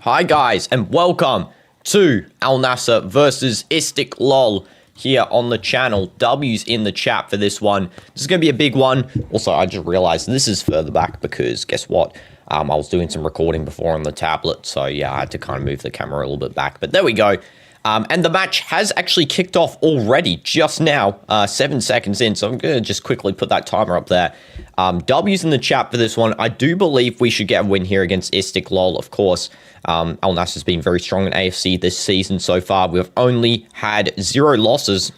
Hi guys, and welcome to Al Nassr versus Istiklol here on the channel. W's in the chat for this one. This is going to be a big one. Also, I just realized this is further back because guess what? I was doing some recording before on the tablet, so yeah, I had to kind of move the camera a little bit back. But there we go. And the match has actually kicked off already just now, 7 seconds in. So I'm going to just quickly put that timer up there. W's in the chat for this one. I do believe we should get a win here against Istiklol, of course. Al Nassr has been very strong in AFC this season so far. We've only had 0 losses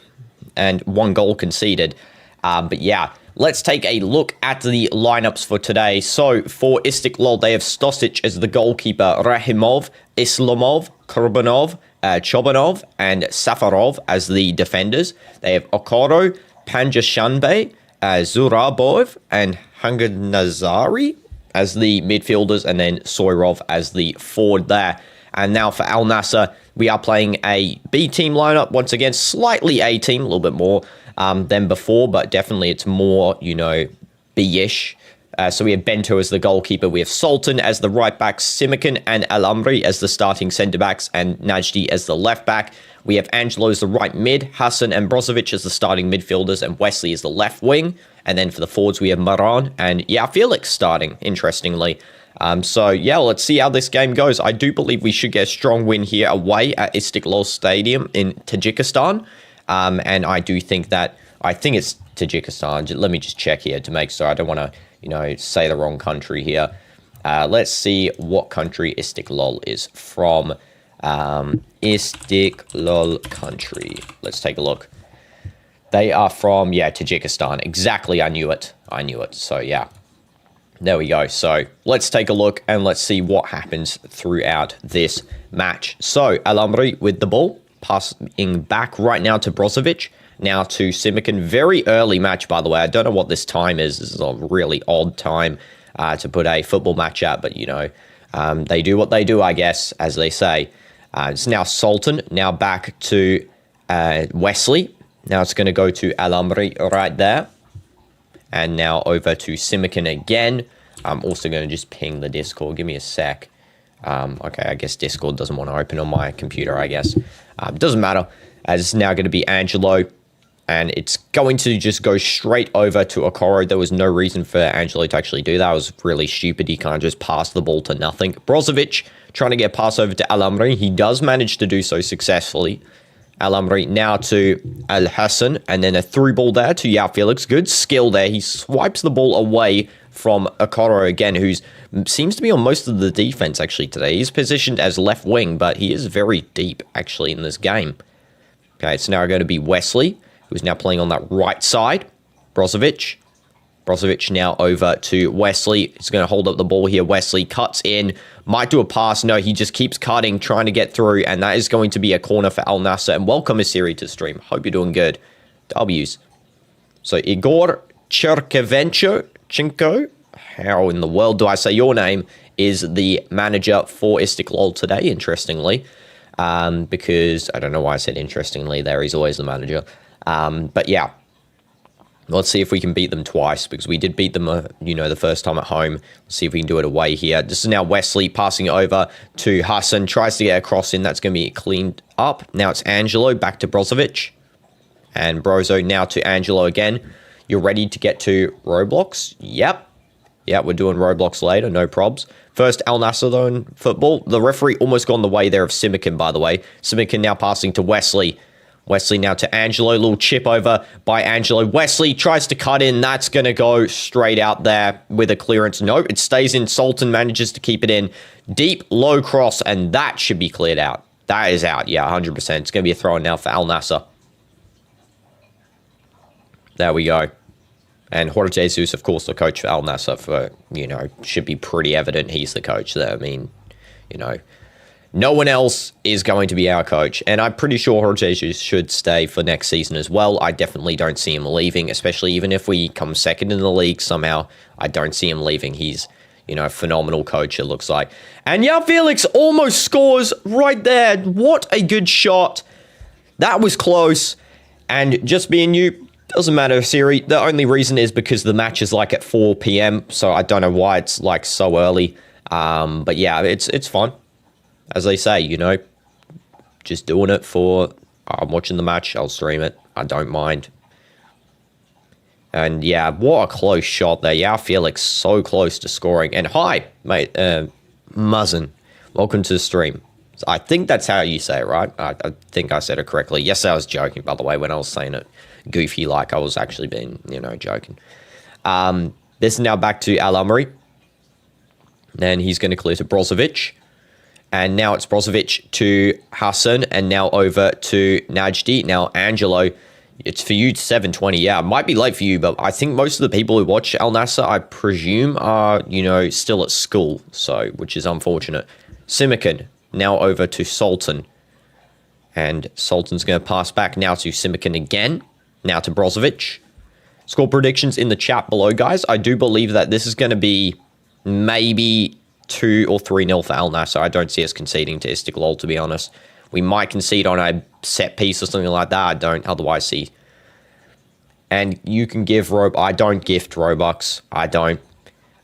and 1 goal conceded. But yeah, let's take a look at the lineups for today. So for Istiklol, they have Stosic as the goalkeeper, Rahimov, Islamov, Kurbanov, Chobanov, and Safarov as the defenders. They have Okoro, Panjashanbe, Zurabov, and Hanganazari as the midfielders, and then Soyrov as the forward there. And now for Al Nassr, we are playing a B team lineup. Once again, slightly A team, a little bit more than before, but definitely it's more, you know, B-ish. So we have Bento as the goalkeeper, we have Sultan as the right back, Simikan and Alamri as the starting centre backs, and Najdi as the left back. We have Angelo as the right mid, Hassan and Brozovic as the starting midfielders, and Wesley as the left wing. And then for the forwards, we have Maran and Felix starting, interestingly. So yeah, let's see how this game goes. I do believe we should get a strong win here away at Istiklol Stadium in Tajikistan. And I do think that, I think it's Tajikistan. Let me just check here to make sure I don't want to, you know, say the wrong country here. Let's see what country Istiklol is from. Istiklol country. Let's take a look. They are from, yeah, Tajikistan. Exactly, I knew it. So, yeah. There we go. So, let's take a look and let's see what happens throughout this match. So, Alamri with the ball. Passing back right now to Brozovic. Now to Simikan. Very early match, by the way. I don't know what this time is. This is a really odd time to put a football match at. But, you know, they do what they do, I guess, as they say. It's now Sultan. Now back to Wesley. Now it's going to go to Alamri right there. And now over to Simikan again. I'm also going to just ping the Discord. Give me a sec. Okay, I guess Discord doesn't want to open on my computer, I guess. Doesn't matter. It's now going to be Angelo. And it's going to just go straight over to Okoro. There was no reason for Angelo to actually do that. It was really stupid. He can't just pass the ball to nothing. Brozovic trying to get a pass over to Alamri. He does manage to do so successfully. Alamri now to Al Hassan, and then a through ball there to Felix. Good skill there. He swipes the ball away from Okoro again, who seems to be on most of the defense actually today. He's positioned as left wing, but he is very deep actually in this game. Okay, it's now going to be Wesley, who's now playing on that right side. Brozovic. Brozovic now over to Wesley. He's going to hold up the ball here. Wesley cuts in. Might do a pass. No, he just keeps cutting, trying to get through. And that is going to be a corner for Al Nassr. And welcome, Asiri, to the stream. Hope you're doing good. W's. So, Igor Cherkevenko, how in the world do I say your name, is the manager for Istiklol today, interestingly. Because, I don't know why I said interestingly there. He's always the manager. But yeah. Let's see if we can beat them twice, because we did beat them, you know, the first time at home. Let's see if we can do it away here. This is now Wesley passing it over to Hassan. Tries to get a cross in. That's going to be cleaned up. Now it's Angelo back to Brozovic. And Brozo now to Angelo again. You're ready to get to Roblox? Yep. Yeah, we're doing Roblox later. No probs. First, Al Nassr, though, in football. The referee almost gone the way there of Simikan, by the way. Simikan now passing to Wesley. Wesley now to Angelo. Little chip over by Angelo. Wesley tries to cut in. That's going to go straight out there with a clearance. Nope, it stays in. Sultan manages to keep it in. Deep, low cross, and that should be cleared out. That is out. Yeah, 100%. It's going to be a throw-in now for Al Nassr. There we go. And Jorge Jesus, of course, the coach for Al Nassr, for, you know, should be pretty evident he's the coach there. I mean, you know, no one else is going to be our coach, and I'm pretty sure Jorge Jesus should stay for next season as well. I definitely don't see him leaving, especially even if we come second in the league somehow. I don't see him leaving. He's, you know, a phenomenal coach, it looks like. And Felix almost scores right there. What a good shot. That was close. And just being you, doesn't matter, Siri. The only reason is because the match is like at 4 p.m., so I don't know why it's like so early. But yeah, it's fun. as they say, you know, just doing it for, I'm watching the match, I'll stream it. I don't mind. And yeah, what a close shot there. Yeah, Felix so close to scoring. And hi, mate, Muzzin. Welcome to the stream. I think that's how you say it, right? I think I said it correctly. Yes, I was joking, by the way, when I was saying it goofy, like I was actually being, you know, joking. This is now back to Al-Amri. And he's going to clear to Brozovic. And now it's Brozovic to Hassan. And now over to Najdi. Now, Angelo, it's for you, 7:20. Yeah, it might be late for you, but I think most of the people who watch Al Nassr, I presume, are, you know, still at school. So, which is unfortunate. Simikan, now over to Sultan. And Sultan's going to pass back now to Simikan again. Now to Brozovic. Score predictions in the chat below, guys. I do believe that this is going to be maybe 2 or 3-0 for Al Nassr. I don't see us conceding to Istiklol, to be honest. We might concede on a set piece or something like that. I don't otherwise see. And you can give I don't gift Robux. I don't.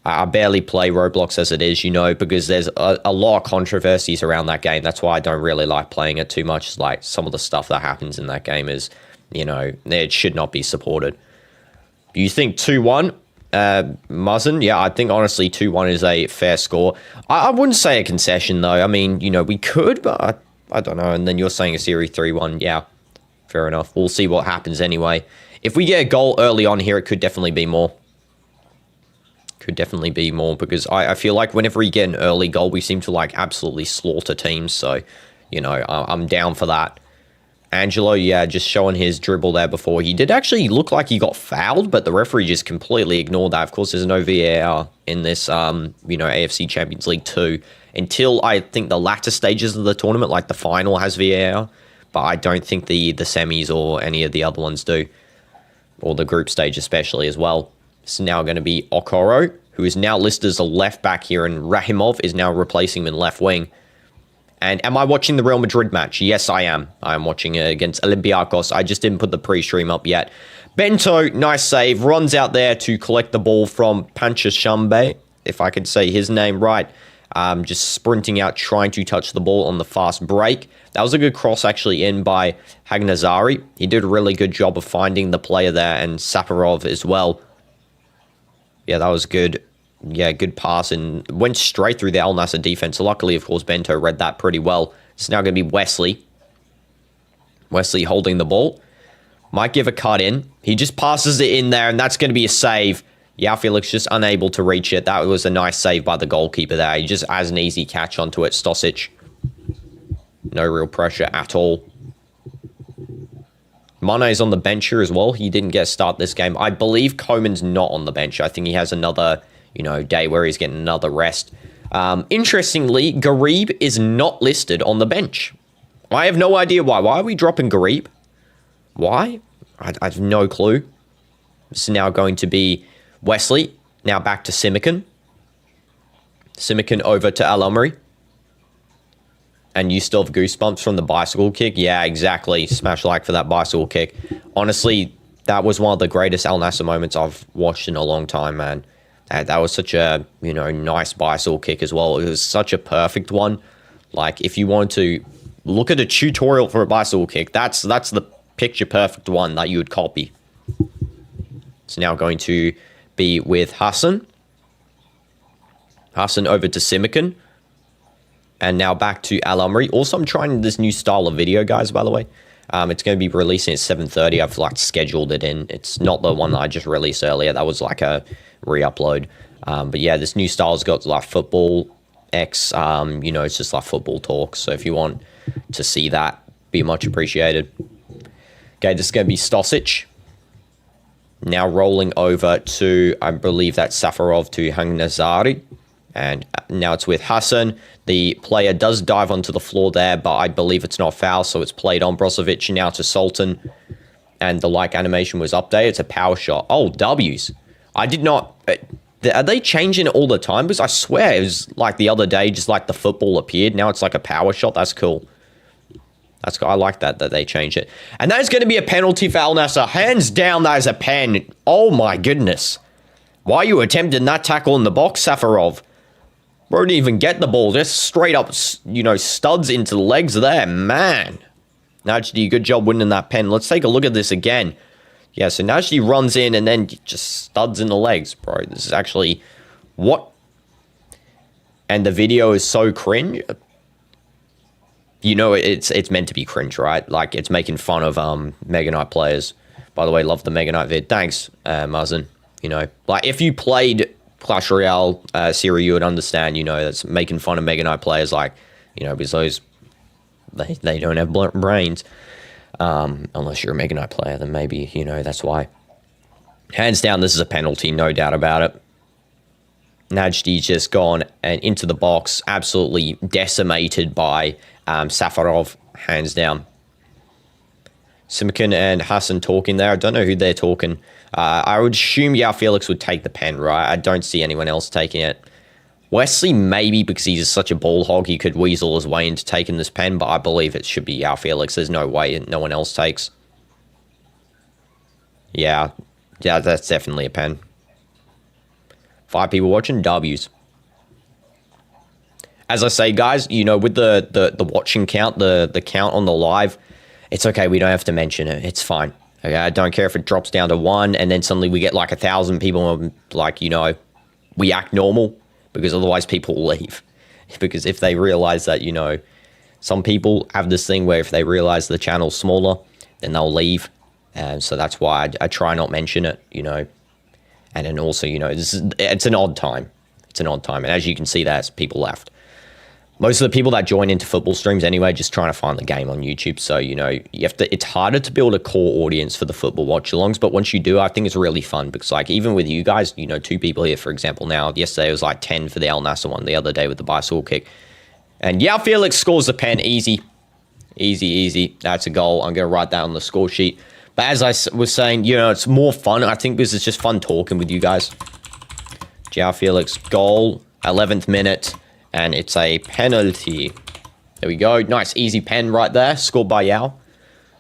I barely play Roblox as it is, you know, because there's a lot of controversies around that game. That's why I don't really like playing it too much. Like, some of the stuff that happens in that game is, you know, it should not be supported. Do you think 2-1? Muzzin? Yeah, I think honestly 2-1 is a fair score. I wouldn't say a concession, though. I mean, you know, we could, but I don't know. And then you're saying a series 3-1. Yeah, fair enough. We'll see what happens anyway. If we get a goal early on here, it could definitely be more. Could definitely be more, because I feel like whenever we get an early goal, we seem to, like, absolutely slaughter teams. So, you know, I'm down for that. Angelo, yeah, just showing his dribble there before. He did actually look like he got fouled, but the referee just completely ignored that. Of course, there's no VAR in this, you know, AFC Champions League 2 until I think the latter stages of the tournament, like the final, has VAR. But I don't think the semis or any of the other ones do, or the group stage especially as well. It's now going to be Okoro, who is now listed as a left back here, and Rahimov is now replacing him in left wing. And am I watching the Real Madrid match? Yes, I am. I am watching it against Olympiacos. I just didn't put the pre-stream up yet. Bento, nice save. Runs out there to collect the ball from Panchashambe, if I could say his name right. Just sprinting out, trying to touch the ball on the fast break. That was a good cross actually in by Hagnazari. He did a really good job of finding the player there, and Safarov as well. Yeah, that was good. Yeah, good pass, and went straight through the Al Nassr defense. So luckily, of course, Bento read that pretty well. It's now going to be Wesley. Wesley holding the ball. Might give a cut in. He just passes it in there, and that's going to be a save. Yeah, Felix just unable to reach it. That was a nice save by the goalkeeper there. He just has an easy catch onto it. Stosic. No real pressure at all. Mane is on the bench here as well. He didn't get a start this game. I believe Koeman's not on the bench. I think he has another, you know, day where he's getting another rest. Interestingly, Garib is not listed on the bench. I have no idea why. Why are we dropping Garib? Why? I have no clue. It's now going to be Wesley. Now back to Simikan. Simikan over to Al-Amri. And you still have goosebumps from the bicycle kick? Yeah, exactly. Smash like for that bicycle kick. Honestly, that was one of the greatest Al Nassr moments I've watched in a long time, man. That was such a, you know, nice bicycle kick as well. It was such a perfect one. Like, if you wanted to look at a tutorial for a bicycle kick, that's the picture perfect one that you would copy. It's now going to be with Hassan. Hassan over to Simikan. And now back to Al-Amri. Also, I'm trying this new style of video, guys, by the way. It's going to be releasing at 7:30. I've, like, scheduled it in. It's not the one that I just released earlier. That was, like, a re-upload. But, yeah, this new style's got, like, football X. You know, it's just, like, football talk. So if you want to see that, be much appreciated. Okay, this is going to be Stosic. Now rolling over to, I believe that's Safarov to Hagnazari. And now it's with Hassan. The player does dive onto the floor there, but I believe it's not foul, so it's played on Brozovic. Now to Sultan. And the like animation was updated. It's a power shot. Oh, W's. I did not... Are they changing it all the time? Because I swear it was like the other day, just like the football appeared. Now it's like a power shot. That's cool. That's cool. I like that they changed it. And that is going to be a penalty for Al Nassr. Hands down, that is a pen. Oh, my goodness. Why are you attempting that tackle in the box, Safarov? Bro didn't even get the ball. Just straight up, you know, studs into the legs there. Man. Najdi, good job winning that pen. Let's take a look at this again. Yeah, so Najdi runs in and then just studs in the legs, bro. This is actually... What? And the video is so cringe. You know, it's meant to be cringe, right? Like, it's making fun of Mega Knight players. By the way, love the Mega Knight vid. Thanks, Mazen. You know, like, if you played Clash Royale Siri, you would understand, you know, that's making fun of Mega Knight players, like, you know, because those, they don't have brains. Unless you're a Mega Knight player, then maybe, you know, that's why. Hands down, this is a penalty, no doubt about it. Najdi's just gone and into the box, absolutely decimated by Safarov, hands down. Simkin and Hassan talking there. I don't know who they're talking. I would assume Yao Felix would take the pen, right? I don't see anyone else taking it. Wesley, maybe, because he's such a ball hog, he could weasel his way into taking this pen, but I believe it should be Yao Felix. There's no way no one else takes. Yeah, that's definitely a pen. 5 people watching, W's. As I say, guys, you know, with the watching count, the count on the live, it's okay. We don't have to mention it. It's fine. Okay, I don't care if it drops down to 1 and then suddenly we get like 1,000 people, like, you know, we act normal, because otherwise people will leave. Because if they realize that, you know, some people have this thing where if they realize the channel's smaller, then they'll leave. And so that's why I try not mention it, you know. And then also, you know, it's an odd time. It's an odd time. And as you can see, there's people left. Most of the people that join into football streams anyway, just trying to find the game on YouTube. So, you know, you have to, it's harder to build a core audience for the football watch-alongs. But once you do, I think it's really fun. Because, like, even with you guys, you know, 2 people here, for example, now, yesterday it was like 10 for the Al Nassr one, the other day with the bicycle kick. And Yao Felix scores the pen, easy. Easy, easy. That's a goal. I'm going to write that on the score sheet. But as I was saying, you know, it's more fun. I think this is just fun talking with you guys. Yao Felix goal, 11th minute, and it's a penalty. There we go. Nice, easy pen right there, scored by Yao.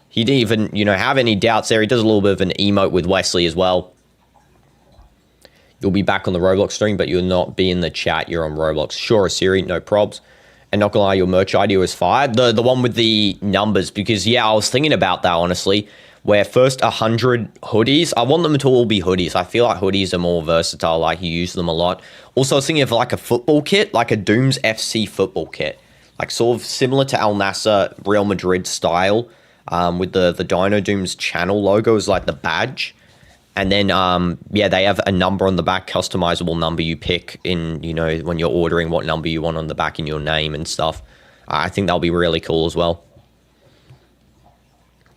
He didn't even, you know, have any doubts there. He does a little bit of an emote with Wesley as well. You'll be back on the Roblox stream, but you'll not be in the chat. You're on Roblox. Sure, Siri, no probs. And not gonna lie, your merch idea was fired. The one with the numbers, because, yeah, I was thinking about that, honestly. Where first 100 hoodies, I want them to all be hoodies. I feel like hoodies are more versatile, like you use them a lot. Also, I was thinking of like a football kit, like a Dooms FC football kit. Like sort of similar to Al Nassr Real Madrid style, with the Dino Dooms channel logo is like the badge. And then, yeah, they have a number on the back, customizable number you pick in, you know, when you're ordering what number you want on the back in your name and stuff. I think that'll be really cool as well.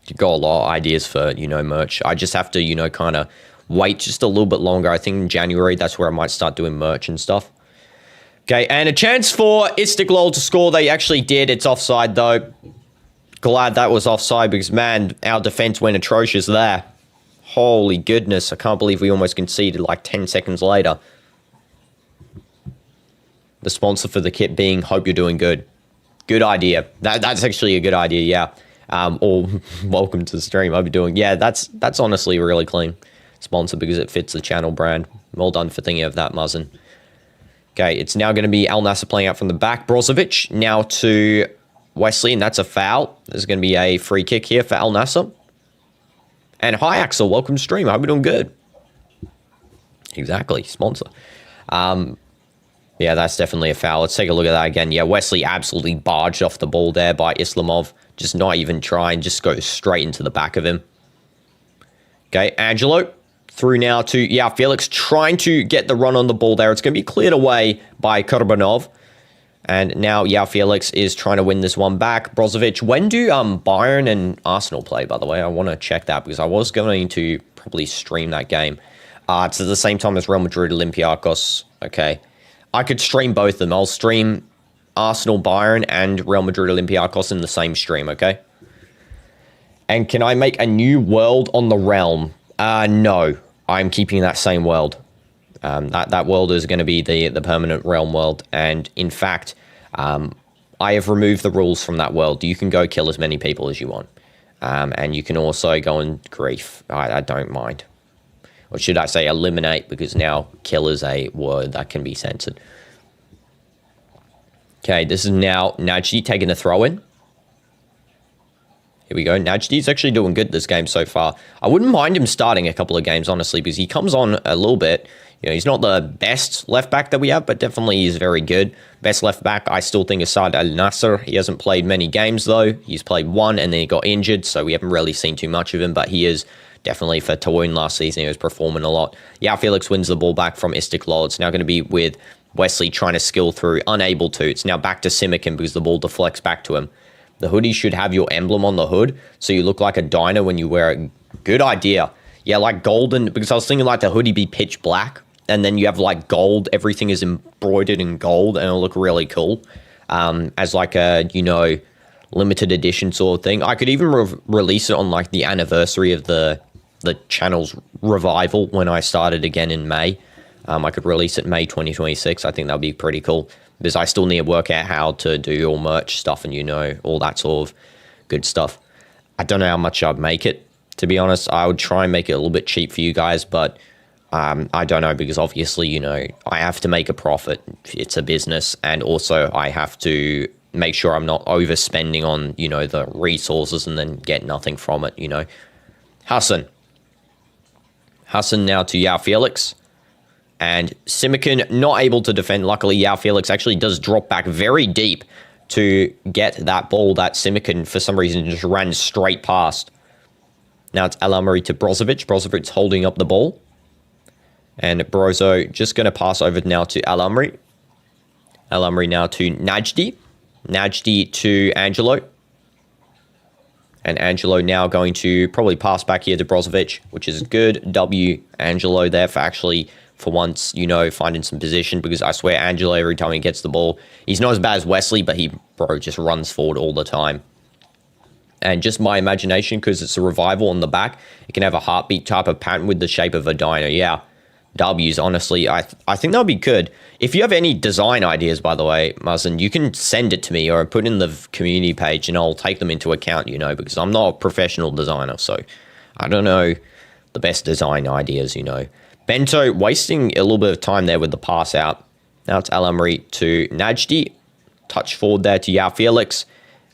You've got a lot of ideas for, you know, merch. I just have to, you know, kind of wait just a little bit longer. I think in January, that's where I might start doing merch and stuff. Okay, and a chance for Istiklol to score. They actually did. It's offside, though. Glad that was offside because, man, our defense went atrocious there. Holy goodness. I can't believe we almost conceded like 10 seconds later. The sponsor for the kit being Hope You're Doing Good. Good idea. That's actually a good idea, yeah. Or welcome to the stream. I'll be doing, yeah, that's honestly really clean sponsor because it fits the channel brand. Well done for thinking of that, Muzzin. Okay, it's now going to be Al Nassr playing out from the back. Brozovic now to Wesley, and that's a foul. There's going to be a free kick here for Al Nassr. And hi, Axel. Welcome to stream. I hope you're doing good. Exactly, sponsor. Yeah, that's definitely a foul. Let's take a look at that again. Yeah, Wesley absolutely barged off the ball there by Islamov. Just not even trying, just go straight into the back of him. Okay, Angelo through now to, yeah, Felix trying to get the run on the ball there. It's going to be cleared away by Kurbanov. And now, yeah, Felix is trying to win this one back. Brozovic, when do Bayern and Arsenal play, by the way? I want to check that because I was going to probably stream that game. It's at the same time as Real Madrid Olympiacos. Okay. I could stream both of them. I'll stream Arsenal, Bayern, and Real Madrid Olympiacos in the same stream, okay? And can I make a new world on the Realm? No. I'm keeping that same world. That world is going to be the permanent Realm world. And in fact, I have removed the rules from that world. You can go kill as many people as you want. And you can also go and grief. I don't mind. Or should I say eliminate, because now kill is a word that can be censored. Okay, this is now Najdi taking a throw in. Here we go. Najdi's actually doing good this game so far. I wouldn't mind him starting a couple of games, honestly, because he comes on a little bit. You know, he's not the best left back that we have, but definitely he's very good. Best left back, I still think, is Saad Al Nassr. He hasn't played many games, though. He's played one, and then he got injured, so we haven't really seen too much of him, but he is definitely, for Tawoon last season, he was performing a lot. Yeah, Felix wins the ball back from Istiklol. It's now going to be with Wesley trying to skill through, unable to. It's now back to Simikin because the ball deflects back to him. The hoodie should have your emblem on the hood, so you look like a diner when you wear it. Good idea. Yeah, like golden, because I was thinking like the hoodie be pitch black, and then you have like gold. Everything is embroidered in gold, and it'll look really cool. As like a, you know, limited edition sort of thing. I could even release it on like the anniversary of the channel's revival when I started again in May. I could release it May 2026. I think that would be pretty cool, because I still need to work out how to do your merch stuff and, you know, all that sort of good stuff. I don't know how much I'd make it, to be honest. I would try and make it a little bit cheap for you guys, but I don't know, because obviously, you know, I have to make a profit. It's a business, and also I have to make sure I'm not overspending on, you know, the resources and then get nothing from it, you know. Hassan now to Yao Felix. And Simikin not able to defend. Luckily, Yao Felix actually does drop back very deep to get that ball that Simikin, for some reason, just ran straight past. Now it's El Amri to Brozovic. Brozovic's holding up the ball. And Brozo just going to pass over now to El Amri. El Amri now to Najdi. Najdi to Angelo. And Angelo now going to probably pass back here to Brozovic, which is good. W, Angelo there for actually, for once, you know, finding some position, because I swear Angelo, every time he gets the ball, he's not as bad as Wesley, but bro, just runs forward all the time. And just my imagination, because it's a revival on the back, it can have a heartbeat type of pattern with the shape of a dino. Yeah, W's, honestly, I think that would be good. If you have any design ideas, by the way, Mazen, you can send it to me or put in the community page, and I'll take them into account, you know, because I'm not a professional designer, so I don't know the best design ideas, you know. Bento wasting a little bit of time there with the pass out. Now it's Al Amri to Najdi. Touch forward there to Yao Felix.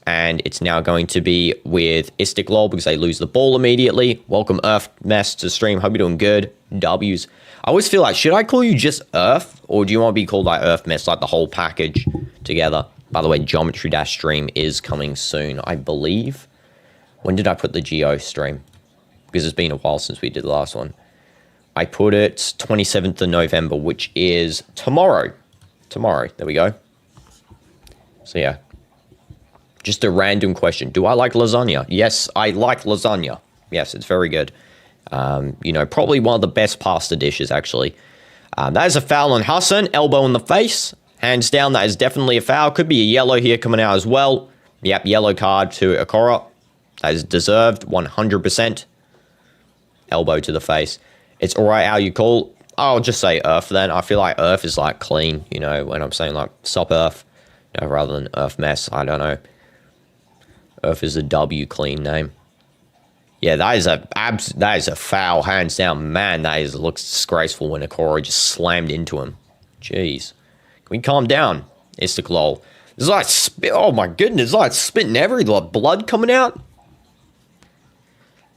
And it's now going to be with Istiklol because they lose the ball immediately. Welcome Earth Mess to the stream. Hope you're doing good. W's. I always feel like, should I call you just Earth? Or do you want to be called like Earth Mess, like the whole package together? By the way, Geometry Dash stream is coming soon, I believe. When did I put the Geo stream? Because it's been a while since we did the last one. I put it 27th of November, which is tomorrow. Tomorrow. There we go. So yeah. Just a random question. Do I like lasagna? Yes, I like lasagna. Yes, it's very good. You know, probably one of the best pasta dishes, actually. That is a foul on Hassan. Elbow in the face. Hands down, that is definitely a foul. Could be a yellow here coming out as well. Yep, yellow card to Okora. That is deserved, 100%. Elbow to the face. It's all right how you call. I'll just say Earth then. I feel like Earth is like clean, you know, when I'm saying like sup Earth, you know, rather than Earth Mess. I don't know. Earth is a W clean name. Yeah, that is a foul, hands down. Man, looks disgraceful when Okora just slammed into him. Jeez. Can we calm down, Istiklol? It's like spit. Oh my goodness, it's like spitting everywhere, blood coming out.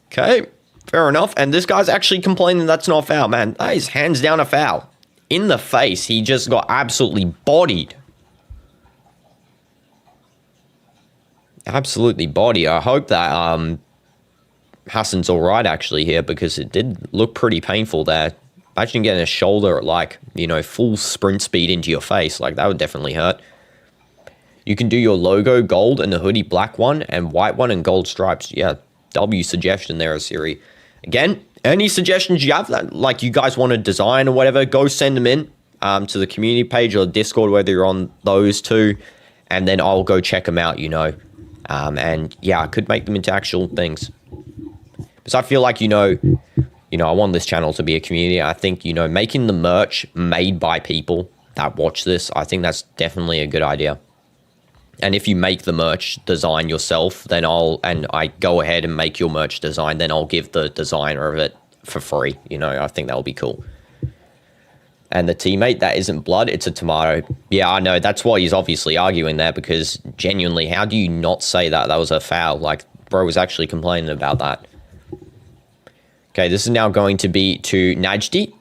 Okay, fair enough. And this guy's actually complaining that's not a foul, man. That is hands down a foul. In the face, he just got absolutely bodied. Absolutely body. I hope that Hassan's all right actually here, because it did look pretty painful there. Imagine getting a shoulder at like, you know, full sprint speed into your face. Like, that would definitely hurt. You can do your logo gold and the hoodie black one and white one and gold stripes. Yeah, W suggestion there, Siri. Again, any suggestions you have that like you guys want to design or whatever, go send them in to the community page or Discord, whether you're on those two, and then I'll go check them out, you know. And yeah, I could make them into actual things. Because I feel like, you know, I want this channel to be a community. I think, you know, making the merch made by people that watch this, I think that's definitely a good idea. And if you make the merch design yourself, then I go ahead and make your merch design, then I'll give the designer of it for free. You know, I think that'll be cool. And the teammate, that isn't blood, it's a tomato. Yeah, I know. That's why he's obviously arguing there, because genuinely, how do you not say that? That was a foul. Like, bro was actually complaining about that. Okay, this is now going to be to Najdi.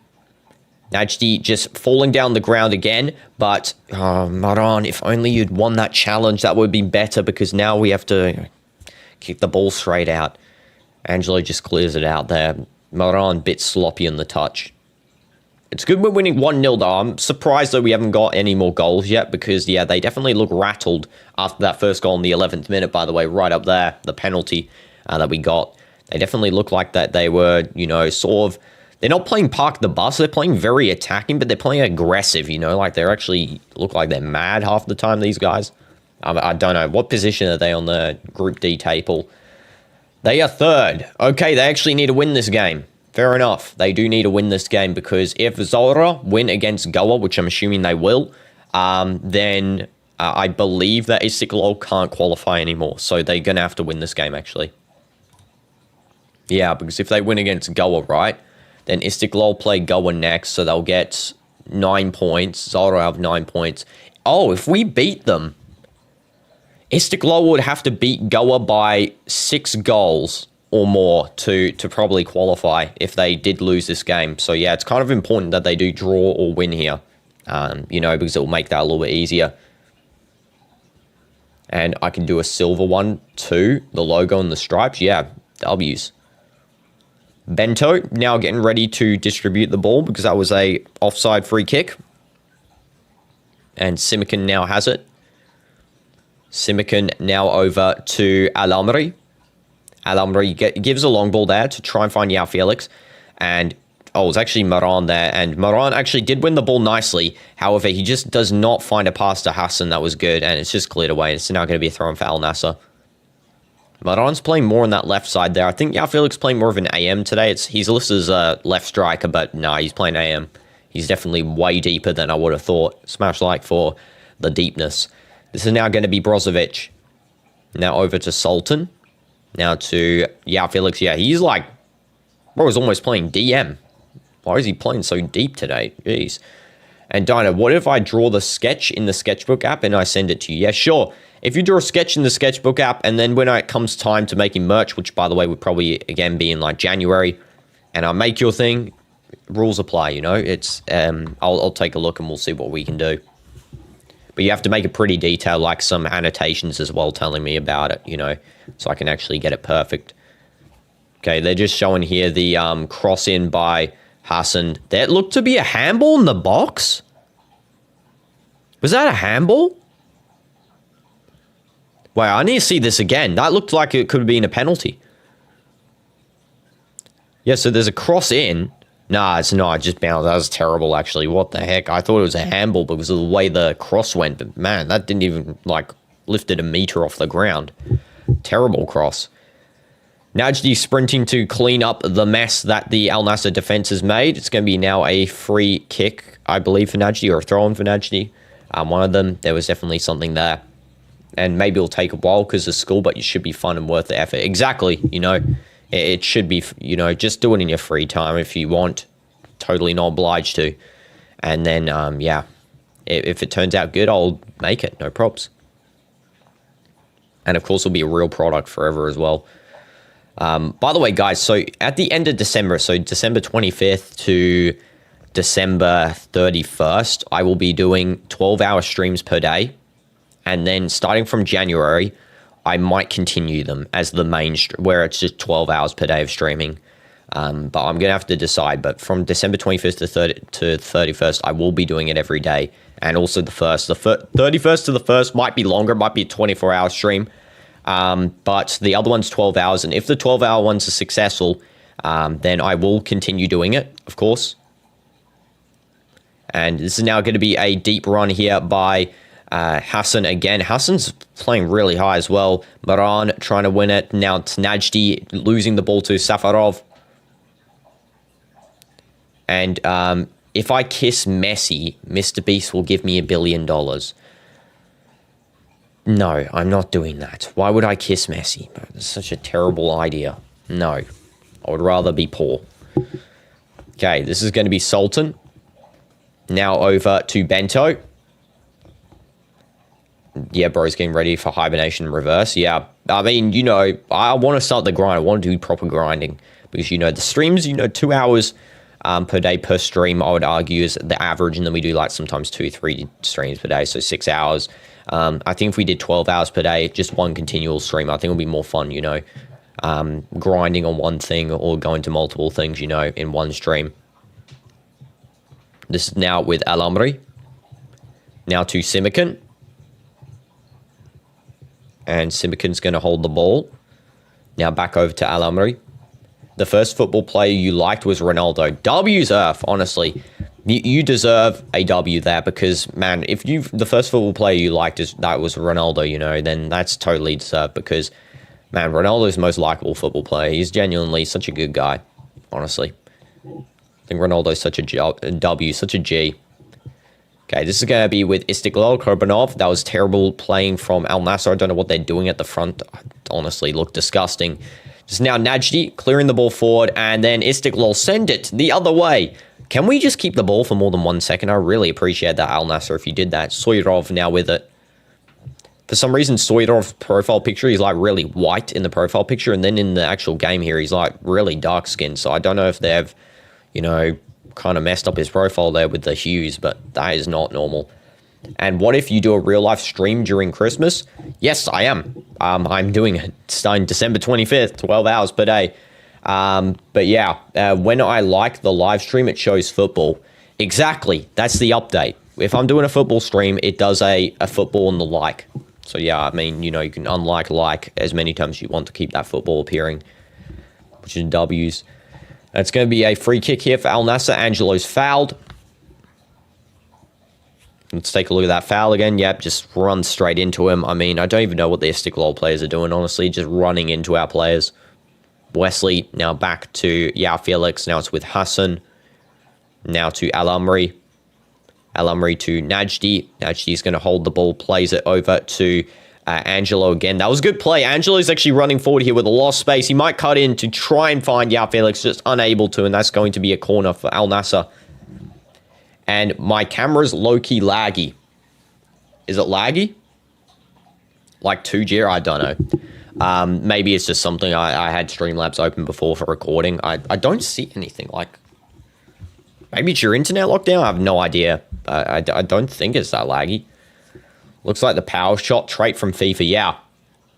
Najdi just falling down the ground again. But, oh, Maran, if only you'd won that challenge, that would be better, because now we have to kick the ball straight out. Angelo just clears it out there. Maran, bit sloppy on the touch. It's good we're winning 1-0, though. I'm surprised, though, we haven't got any more goals yet, because, yeah, they definitely look rattled after that first goal in the 11th minute, by the way, right up there, the penalty that we got. They definitely look like that they were, you know, sort of, they're not playing park the bus, they're playing very attacking, but they're playing aggressive, you know, like they're actually, look like they're mad half the time, these guys. I don't know, what position are they on the Group D table? They are third. Okay, they actually need to win this game. Fair enough. They do need to win this game, because if Zora win against Goa, which I'm assuming they will, then I believe that Istiklol can't qualify anymore. So they're going to have to win this game, actually. Yeah, because if they win against Goa, right, then Istiklol play Goa next, so they'll get 9 points. Zora have 9 points. Oh, if we beat them, Istiklol would have to beat Goa by 6 goals or more to probably qualify if they did lose this game. So yeah, it's kind of important that they do draw or win here, you know, because it will make that a little bit easier. And I can do a silver one too, the logo and the stripes. Yeah, W's. Bento now getting ready to distribute the ball, because that was a offside free kick. And Simikin now has it. Simikin now over to Al-Amri. Al-Amri gives a long ball there to try and find Yao Felix. And, oh, it was actually Maran there. And Maran actually did win the ball nicely. However, he just does not find a pass to Hassan that was good. And it's just cleared away. It's now going to be a throw-in for Al Nassr. Maran's playing more on that left side there. I think Yao Felix playing more of an AM today. He's listed as a left striker, but no, he's playing AM. He's definitely way deeper than I would have thought. Smash like for the deepness. This is now going to be Brozovic. Now over to Sultan. Now to Yao Felix. Yeah, he's like, bro, is almost playing DM. Why is he playing so deep today? Jeez. And Dino, what if I draw the sketch in the sketchbook app and I send it to you? Yeah, sure. If you draw a sketch in the sketchbook app, and then when it comes time to making merch, which by the way would probably again be in like January, and I make your thing, rules apply, you know. It's I'll take a look and we'll see what we can do. But you have to make it pretty detailed, like some annotations as well telling me about it, you know, so I can actually get it perfect. Okay, they're just showing here the cross in by Hassan. That looked to be a handball in the box. Was that a handball? Wow, I need to see this again. That looked like it could have been a penalty. Yeah, so there's a cross in. Nah, it's not. It just bounced. That was terrible, actually. What the heck? I thought it was a handball because of the way the cross went. But, man, that didn't even, like, lifted a meter off the ground. Terrible cross. Najdi sprinting to clean up the mess that the Al Nassr defense has made. It's going to be now a free kick, I believe, for Najdi, or a throw-in for Najdi. One of them, there was definitely something there. And maybe it'll take a while because of school, but it should be fun and worth the effort. Exactly, you know, it should be, you know, just do it in your free time if you want. Totally not obliged to. And then, yeah, if it turns out good, I'll make it. No props. And, of course, it'll be a real product forever as well. By the way, guys, so at the end of December, so December 25th to December 31st, I will be doing 12-hour streams per day. And then starting from January, I might continue them as the main, where it's just 12 hours per day of streaming. But I'm going to have to decide. But from December 25th to 31st, I will be doing it every day. And also the 1st. The 31st to the 1st might be longer. It might be a 24-hour stream. But the other one's 12 hours. And if the 12-hour ones are successful, then I will continue doing it, of course. And this is now going to be a deep run here by Hassan again. Hassan's playing really high as well. Maran trying to win it. Now it's Najdi losing the ball to Safarov. And if I kiss Messi, Mr. Beast will give me $1 billion. No, I'm not doing that. Why would I kiss Messi? That's such a terrible idea. No, I would rather be poor. Okay, this is going to be Sultan. Now over to Bento. Yeah, bro's getting ready for hibernation in reverse. Yeah, I mean, you know, I want to start the grind. I want to do proper grinding because, you know, the streams, you know, 2 hours per day per stream, I would argue, is the average. And then we do like sometimes 2-3 streams per day, so 6 hours. I think if we did 12 hours per day, just one continual stream, I think it would be more fun, you know, grinding on one thing or going to multiple things, you know, in one stream. This is now with Al Amri. Now to Simikan. And Simikan's going to hold the ball. Now back over to Al Amri. The first football player you liked was Ronaldo. W's Earth, honestly. You deserve a W there because, man, if the first football player you liked that was Ronaldo, you know, then that's totally deserved because, man, Ronaldo's the most likable football player. He's genuinely such a good guy, honestly. I think Ronaldo's such a W, such a G. Okay, this is going to be with Istiklol Kurbanov. That was terrible playing from Al Nassr. I don't know what they're doing at the front. Honestly, looked disgusting. Just now Najdi clearing the ball forward, and then Istiklol send it the other way. Can we just keep the ball for more than 1 second? I really appreciate that, Al Nassr, if you did that. Soyrov now with it. For some reason, Soyrov's profile picture, he's like really white in the profile picture, and then in the actual game here, he's like really dark skinned. So I don't know if they've, you know, kind of messed up his profile there with the hues, but that is not normal. And what if you do a real life stream during Christmas? Yes, I am. I'm doing it starting December 25th, 12 hours per day. But yeah, when I like the live stream, it shows football. Exactly. That's the update. If I'm doing a football stream, it does a football and the like. So yeah, I mean, you know, you can like as many times as you want to keep that football appearing, which is W's. It's going to be a free kick here for Al Nassr. Angelo's fouled. Let's take a look at that foul again. Yep, just run straight into him. I mean, I don't even know what the Istiklol players are doing, honestly. Just running into our players. Wesley now back to Felix. Now it's with Hassan. Now to Al Amri. Al Amri to Najdi. Najdi's going to hold the ball. Plays it over to Angelo again. That was a good play. Angelo's actually running forward here with a lot of space. He might cut in to try and find Felix, just unable to, and that's going to be a corner for Al Nassr. And my camera's low-key laggy. Is it laggy? Like 2G? I don't know. Maybe it's just something I had Streamlabs open before for recording. I don't see anything. Like, maybe it's your internet lockdown? I have no idea. I don't think it's that laggy. Looks like the power shot trait from FIFA. Yeah,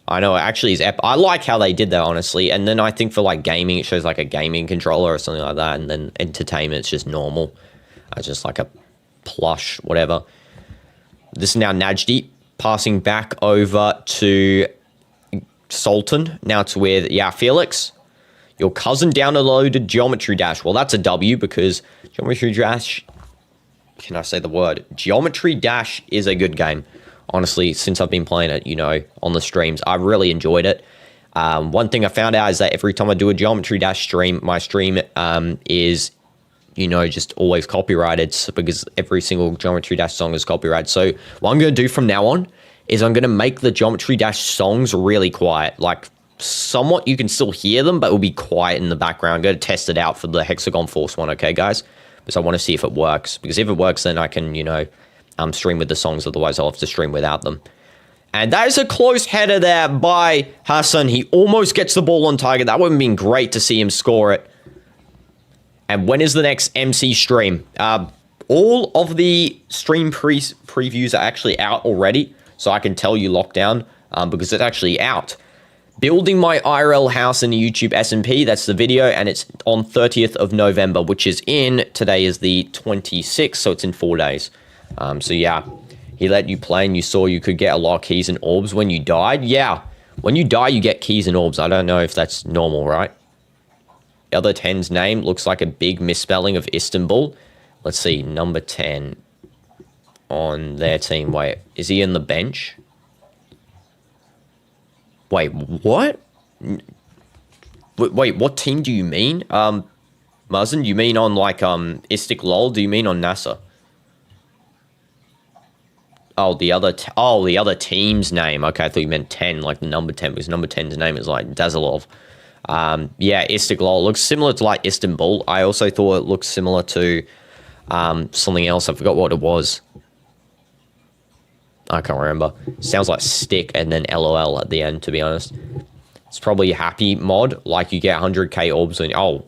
I know. It actually is. I like how they did that, honestly. And then I think for like gaming, it shows like a gaming controller or something like that. And then entertainment, it's just normal. It's just like a plush, whatever. This is now Najdi passing back over to Sultan. Now it's with Felix. Your cousin downloaded Geometry Dash. Well, that's a W because Geometry Dash. Can I say the word? Geometry Dash is a good game. Honestly, since I've been playing it, you know, on the streams, I've really enjoyed it. One thing I found out is that every time I do a Geometry Dash stream, my stream is, you know, just always copyrighted because every single Geometry Dash song is copyrighted. So what I'm going to do from now on is I'm going to make the Geometry Dash songs really quiet. Like, somewhat you can still hear them, but it will be quiet in the background. I'm going to test it out for the Hexagon Force one, okay, guys? Because I want to see if it works. Because if it works, then I can, you know, stream with the songs. Otherwise, I'll have to stream without them. And that is a close header there by Hassan. He almost gets the ball on target. That would have been great to see him score it. And when is the next MC stream? All of the stream previews are actually out already. So I can tell you lockdown because it's actually out. Building my IRL house in the YouTube SMP. That's the video. And it's on 30th of November, which is today is the 26th. So it's in 4 days. So yeah, he let you play and you saw you could get a lot of keys and orbs when you died. Yeah, when you die, you get keys and orbs. I don't know if that's normal, right? The other 10's name looks like a big misspelling of Istanbul. Let's see, number 10 on their team. Wait, is he in the bench? Wait, what? Wait, what team do you mean? Mazen, do you mean on like Istiklol? Do you mean on Nassr? Oh, the other team's name. Okay, I thought you meant 10, like the number 10, because number 10's name is like Dazilov. Yeah, Istiklol looks similar to like Istanbul. I also thought it looked similar to something else. I forgot what it was. I can't remember. Sounds like stick and then LOL at the end, to be honest. It's probably a happy mod, like you get 100k orbs when... Oh,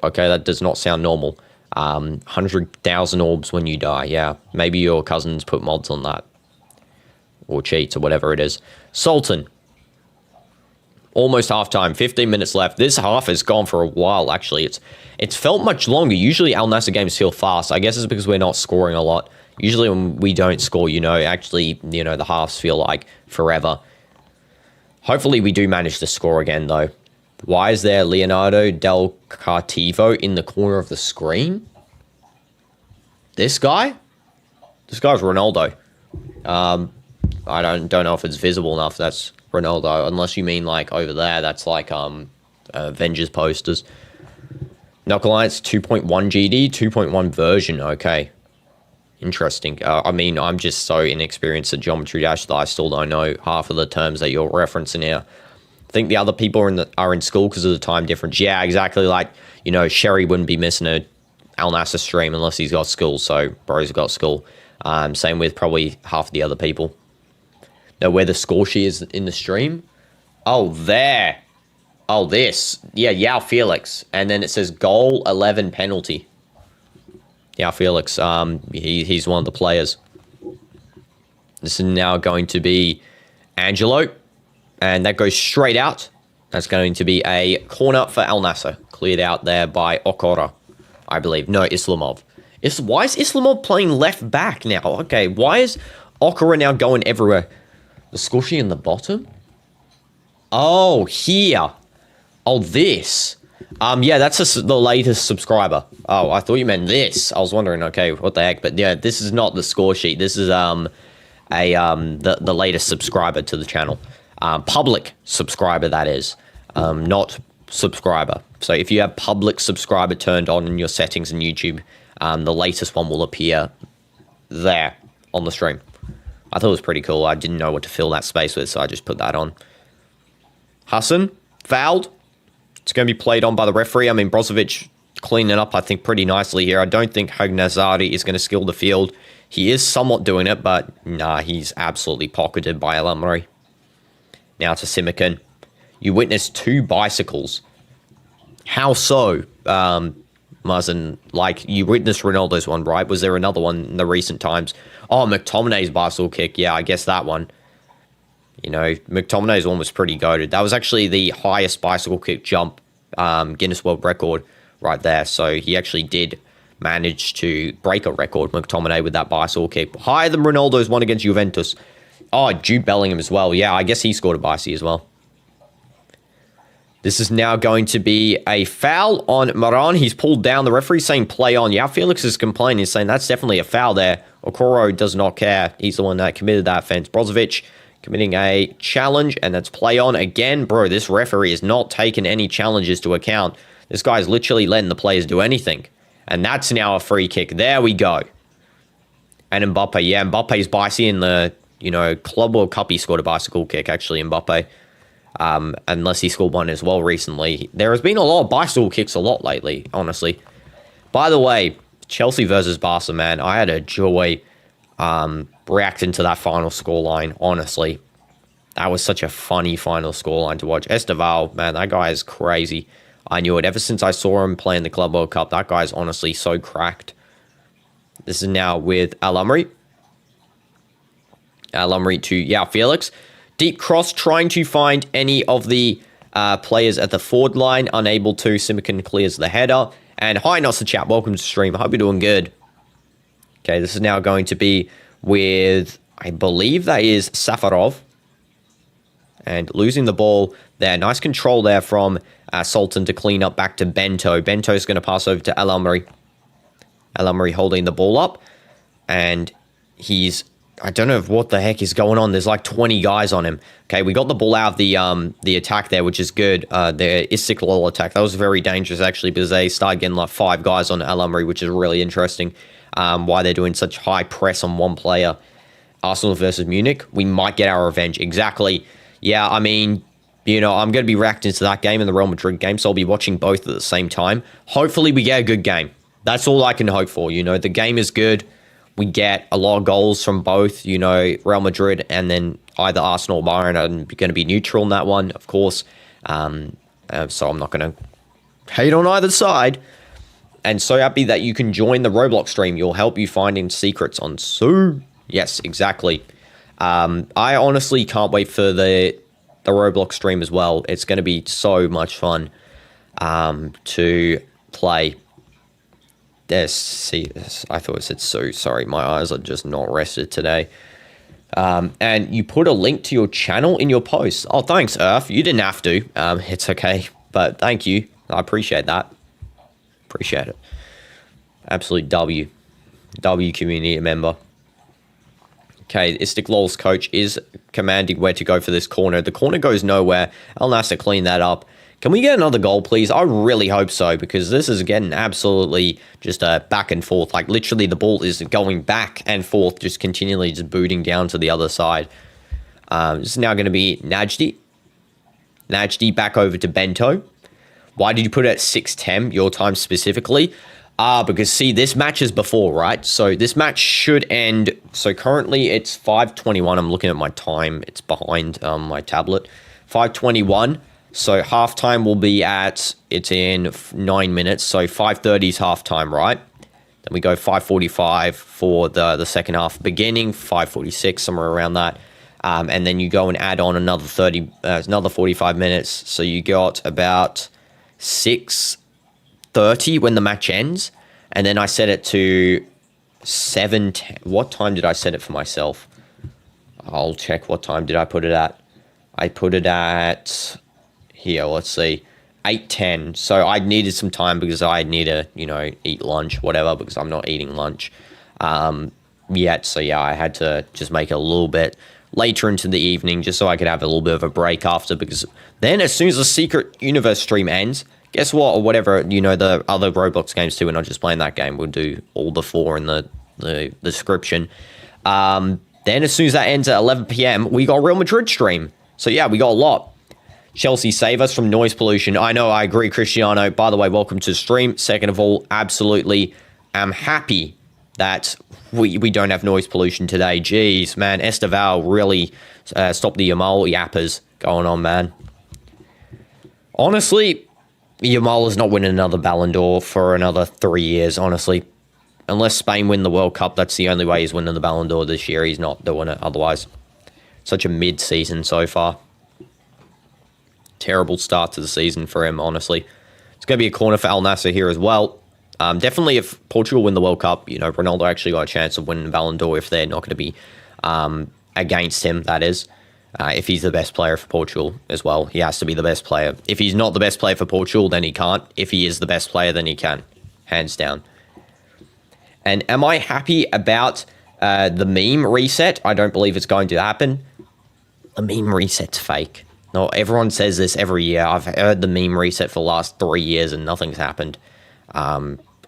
okay, that does not sound normal. 100,000 orbs when you die, yeah. Maybe your cousins put mods on that. Or cheats, or whatever it is. Sultan. Almost halftime, 15 minutes left. This half has gone for a while, actually. It's felt much longer. Usually Al Nassr games feel fast. I guess it's because we're not scoring a lot. Usually when we don't score, actually, the halves feel like forever. Hopefully we do manage to score again, though. Why is there Leonardo Del Cartivo in the corner of the screen? This guy? This guy's Ronaldo. I don't know if it's visible enough. That's Ronaldo, unless you mean like over there. That's like Avengers posters. Knuckle Alliance 2.1 GD, 2.1 version. Okay, interesting. I mean, I'm just so inexperienced at Geometry Dash that I still don't know half of the terms that you're referencing here. I think the other people are in school because of the time difference. Yeah, exactly. Like, Sherry wouldn't be missing a Al Nassr stream unless he's got school. So bro's got school. Same with probably half of the other people. Know where the score sheet is in the stream? Oh, there. Oh, this. Yeah, Yao Felix. And then it says goal 11 penalty. Yao Felix. He's one of the players. This is now going to be Angelo. And that goes straight out. That's going to be a corner for Al Nassr. Cleared out there by Okora, I believe. No, Islamov. Why is Islamov playing left back now? Okay, why is Okora now going everywhere? The squishy in the bottom? Oh, here. Oh, this. Yeah, that's the latest subscriber. Oh, I thought you meant this. I was wondering, okay, what the heck? But yeah, this is not the score sheet. This is the latest subscriber to the channel. Public subscriber, that is. Not subscriber. So if you have public subscriber turned on in your settings in YouTube, the latest one will appear there on the stream. I thought it was pretty cool. I didn't know what to fill that space with, so I just put that on. Hassan, fouled. It's going to be played on by the referee. I mean, Brozovic cleaning it up, I think, pretty nicely here. I don't think Hagnazari is going to skill the field. He is somewhat doing it, but nah, he's absolutely pocketed by Alamri. Now to Simican. You witnessed 2 bicycles. How so? Mazen, like, you witnessed Ronaldo's one, right? Was there another one in the recent times? Oh, McTominay's bicycle kick. Yeah, I guess that one. McTominay's one was pretty goated. That was actually the highest bicycle kick jump Guinness World Record right there. So he actually did manage to break a record, McTominay, with that bicycle kick. Higher than Ronaldo's one against Juventus. Oh, Jude Bellingham as well. Yeah, I guess he scored a bicy as well. This is now going to be a foul on Maran. He's pulled down. The referee saying play on. Yeah, Felix is complaining. He's saying that's definitely a foul there. Okoro does not care. He's the one that committed that offense. Brozovic committing a challenge, and that's play on again. Bro, this referee is not taking any challenges to account. This guy's literally letting the players do anything. And that's now a free kick. There we go. And Mbappe. Yeah, Mbappe's bicy in the, Club World Cup. He scored a bicycle kick, actually, Mbappe. Unless he scored one as well recently. There has been a lot of bicycle kicks a lot lately, honestly. By the way, Chelsea versus Barca, man, I had a joy reacting to that final scoreline, honestly. That was such a funny final scoreline to watch. Esteval, man, that guy is crazy. I knew it. Ever since I saw him play in the Club World Cup, that guy is honestly so cracked. This is now with Al-Amri. Al-Amri to Yao Felix. Deep cross, trying to find any of the players at the forward line. Unable to. Simican clears the header. And hi, Nassr chat. Welcome to the stream. I hope you're doing good. Okay, this is now going to be with, I believe that is Safarov. And losing the ball there. Nice control there from Sultan to clean up back to Bento. Bento's going to pass over to Al-Amri. Al-Amri holding the ball up. And he's... I don't know what the heck is going on. There's like 20 guys on him. Okay, we got the ball out of the attack there, which is good. The Istiklol attack. That was very dangerous, actually, because they started getting like 5 guys on Al-Amri, which is really interesting. Why they're doing such high press on one player. Arsenal versus Munich. We might get our revenge. Exactly. Yeah, I mean, I'm going to be reacting to that game and the Real Madrid game, so I'll be watching both at the same time. Hopefully we get a good game. That's all I can hope for. You know, the game is good. We get a lot of goals from both, you know, Real Madrid and then either Arsenal or Bayern. I'm going to be neutral in that one, of course. So I'm not going to hate on either side. And so happy that you can join the Roblox stream. You'll help you finding secrets on Sue. Yes, exactly. I honestly can't wait for the Roblox stream as well. It's going to be so much fun to play. I thought it said Sue. Sorry, my eyes are just not rested today. And you put a link to your channel in your post. Oh, thanks, Earth. You didn't have to. It's okay, but thank you. I appreciate that. Appreciate it. Absolute W community member. Okay, Istiklol's coach is commanding where to go for this corner. The corner goes nowhere. Al Nassr clean that up. Can we get another goal, please? I really hope so, because this is getting absolutely just a back and forth. Like, literally, the ball is going back and forth, just continually just booting down to the other side. This is now going to be Najdi. Najdi back over to Bento. Why did you put it at 6:10, your time specifically? Because, see, this match is before, right? So this match should end. So currently it's 5:21. I'm looking at my time. It's behind my tablet. 5:21. So halftime will be it's in 9 minutes. So 5:30 is halftime, right? Then we go 5:45 for the second half beginning, 5:46, somewhere around that. And then you go and add on another 45 minutes. So you got about 6:30 when the match ends. And then I set it to 7:10. What time did I set it for myself? I'll check what time did I put it at. I put it at... Here, let's see, 8:10. So I needed some time because I need to, you know, eat lunch, whatever, because I'm not eating lunch yet. So yeah, I had to just make it a little bit later into the evening just so I could have a little bit of a break after, because then as soon as the Secret Universe stream ends, guess what? Or whatever, you know, the other Roblox games too, we're not just playing that game. We'll do all the 4 in the description. Then as soon as that ends at 11 p.m., we got Real Madrid stream. So yeah, we got a lot. Chelsea, save us from noise pollution. I know, I agree, Cristiano. By the way, welcome to the stream. Second of all, absolutely am happy that we don't have noise pollution today. Jeez, man, Esteval really stopped the Yamal yappers going on, man. Honestly, Yamal is not winning another Ballon d'Or for another 3 years, honestly. Unless Spain win the World Cup, that's the only way he's winning the Ballon d'Or this year. He's not doing it otherwise. Such a mid-season so far. Terrible start to the season for him, honestly. It's going to be a corner for Al Nassr here as well. Definitely if Portugal win the World Cup, you know, Ronaldo actually got a chance of winning the Ballon d'Or if they're not going to be against him, that is. If he's the best player for Portugal as well, he has to be the best player. If he's not the best player for Portugal, then he can't. If he is the best player, then he can. Hands down. And am I happy about the meme reset? I don't believe it's going to happen. The meme reset's fake. No, everyone says this every year. I've heard the meme reset for the last 3 years and nothing's happened.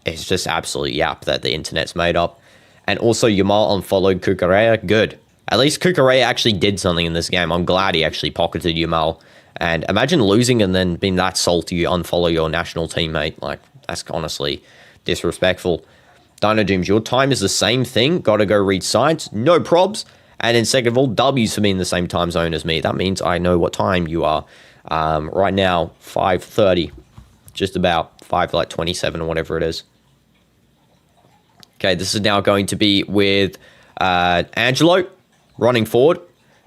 It's just absolute yap that the internet's made up. And also, Yamal unfollowed Cucurella. Good. At least Cucurella actually did something in this game. I'm glad he actually pocketed Yamal. And imagine losing and then being that salty you unfollow your national teammate. Like, that's honestly disrespectful. Dino Dooms, your time is the same thing. Gotta go read science. No probs. And then second of all, W's for me in the same time zone as me. That means I know what time you are. Right now, 5:30. Just about 5:27 or whatever it is. Okay, this is now going to be with Angelo running forward.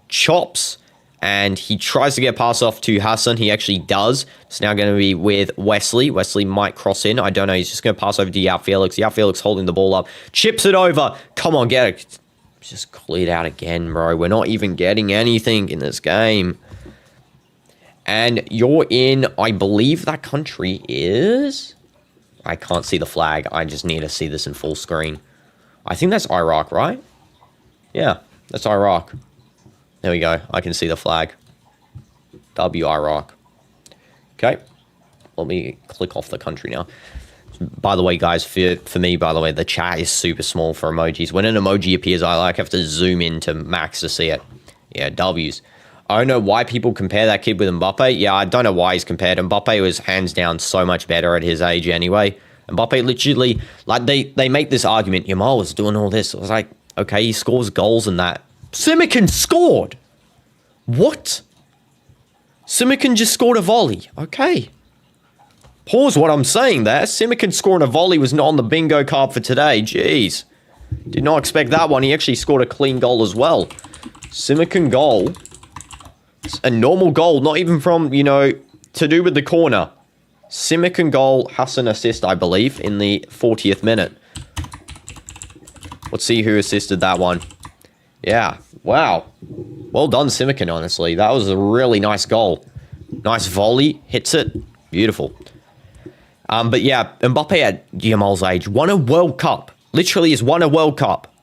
Chops. And he tries to get a pass off to Hassan. He actually does. It's now going to be with Wesley. Wesley might cross in. I don't know. He's just going to pass over to Yao Felix. Yao Felix holding the ball up. Chips it over. Come on, get it. Just cleared out again, bro. We're not even getting anything in this game. And you're in, I believe that country is... I can't see the flag. I just need to see this in full screen. I think that's Iraq, right? Yeah, that's Iraq. There we go. I can see the flag. W Iraq. Okay. Let me click off the country now. By the way, guys, for me, by the way, the chat is super small for emojis. When an emoji appears, I have to zoom in to max to see it. Yeah, W's. I don't know why people compare that kid with Mbappe. Yeah, I don't know why he's compared. Mbappe was hands down so much better at his age anyway. Mbappe literally, like, they make this argument, Yamal was doing all this. I was like, okay, he scores goals and that. Simikin scored! What? Simikin just scored a volley. Okay. Pause what I'm saying there. Simikin scoring a volley was not on the bingo card for today. Jeez. Did not expect that one. He actually scored a clean goal as well. Simikin goal. It's a normal goal, not even from, you know, to do with the corner. Simikin goal, Hassan assist, I believe, in the 40th minute. Let's see who assisted that one. Yeah. Wow. Well done, Simikin, honestly. That was a really nice goal. Nice volley. Hits it. Beautiful. But yeah, Mbappe at Yamal's age won a World Cup. Literally has won a World Cup.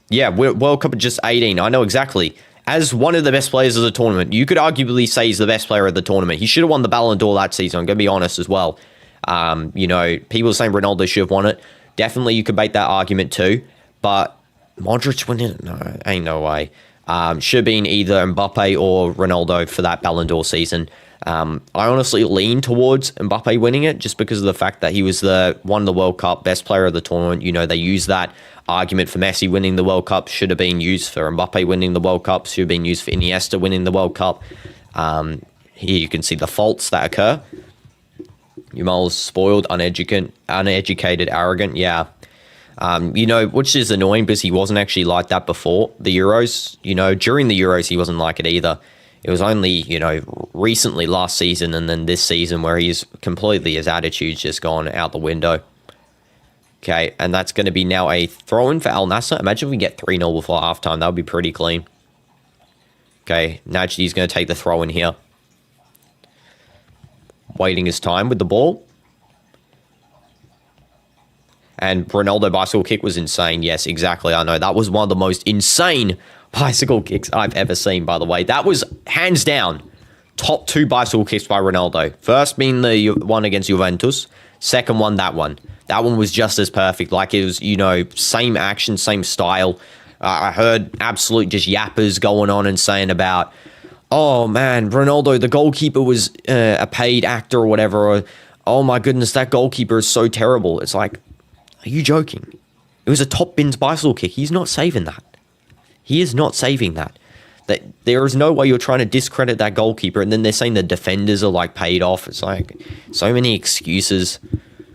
Yeah, World Cup at just 18. I know exactly. As one of the best players of the tournament, you could arguably say he's the best player of the tournament. He should have won the Ballon d'Or that season. I'm going to be honest as well. You know, people are saying Ronaldo should have won it. Definitely, you could make that argument too. But Modric winning it? No, ain't no way. Should have been either Mbappe or Ronaldo for that Ballon d'Or season. I honestly lean towards Mbappe winning it just because of the fact that he was won the World Cup, best player of the tournament. You know, they use that argument for Messi winning the World Cup, should have been used for Mbappe winning the World Cup, should have been used for Iniesta winning the World Cup. Here you can see the faults that occur. Yamal's spoiled, uneducated, arrogant. Yeah. You know, which is annoying because he wasn't actually like that before the Euros. You know, during the Euros, he wasn't like it either. It was only, you know, recently last season and then this season where his attitude's just gone out the window. Okay, and that's going to be now a throw-in for Al Nassr. Imagine if we get 3-0 before halftime. That would be pretty clean. Okay, Najdi's going to take the throw-in here. Waiting his time with the ball. And Ronaldo bicycle kick was insane. Yes, exactly. I know. That was one of the most insane bicycle kicks I've ever seen, by the way. That was, hands down, top 2 bicycle kicks by Ronaldo. First being the one against Juventus. Second one, that one. That one was just as perfect. Like, it was, you know, same action, same style. I heard absolute just yappers going on and saying about, oh, man, Ronaldo, the goalkeeper was a paid actor or whatever. Or, oh, my goodness, that goalkeeper is so terrible. It's like, are you joking? It was a top bins bicycle kick. He's not saving that. He is not saving that. There is no way you're trying to discredit that goalkeeper, and then they're saying the defenders are like paid off. It's like so many excuses.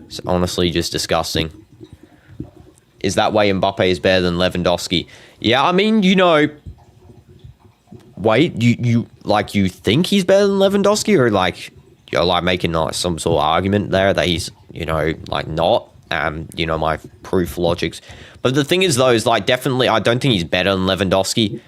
It's honestly just disgusting. Is that way Mbappe is better than Lewandowski? Yeah, I mean, you know. Wait, you think he's better than Lewandowski, or like you're like making like some sort of argument there that he's, you know, like not. You know, my proof logics. But the thing is, though, is like definitely I don't think he's better than Lewandowski.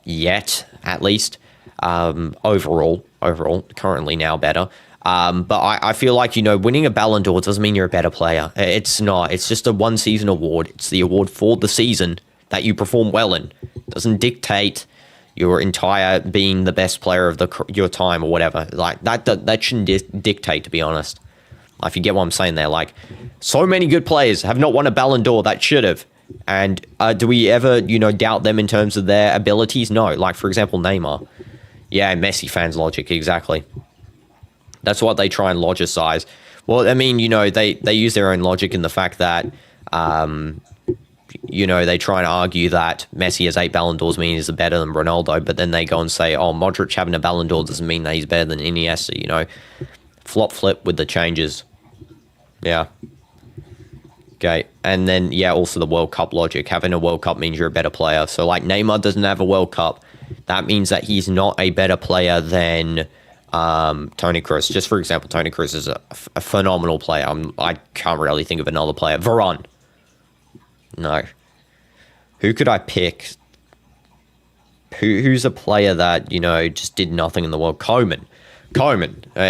Yet, at least. Overall, currently now better. But I feel like, you know, winning a Ballon d'Or doesn't mean you're a better player. It's not. It's just a one-season award. It's the award for the season that you perform well in. It doesn't dictate your entire being the best player of your time or whatever. Like, that shouldn't dictate, to be honest. If you get what I'm saying there. Like, so many good players have not won a Ballon d'Or that should have. And do we ever, you know, doubt them in terms of their abilities? No. Like, for example, Neymar. Yeah, Messi fans' logic, exactly. That's what they try and logicize. Well, I mean, you know, they use their own logic in the fact that, you know, they try and argue that Messi has 8 Ballon d'Ors means he's better than Ronaldo, but then they go and say, oh, Modric having a Ballon d'Or doesn't mean that he's better than Iniesta, you know. Flip with the changes. Yeah. Okay, and then, yeah, also the World Cup logic. Having a World Cup means you're a better player. So, like, Neymar doesn't have a World Cup. That means that he's not a better player than Toni Kroos. Just for example, Toni Kroos is a phenomenal player. I can't really think of another player. Varane. No. Who could I pick? Who's a player that, you know, just did nothing in the world? Koeman.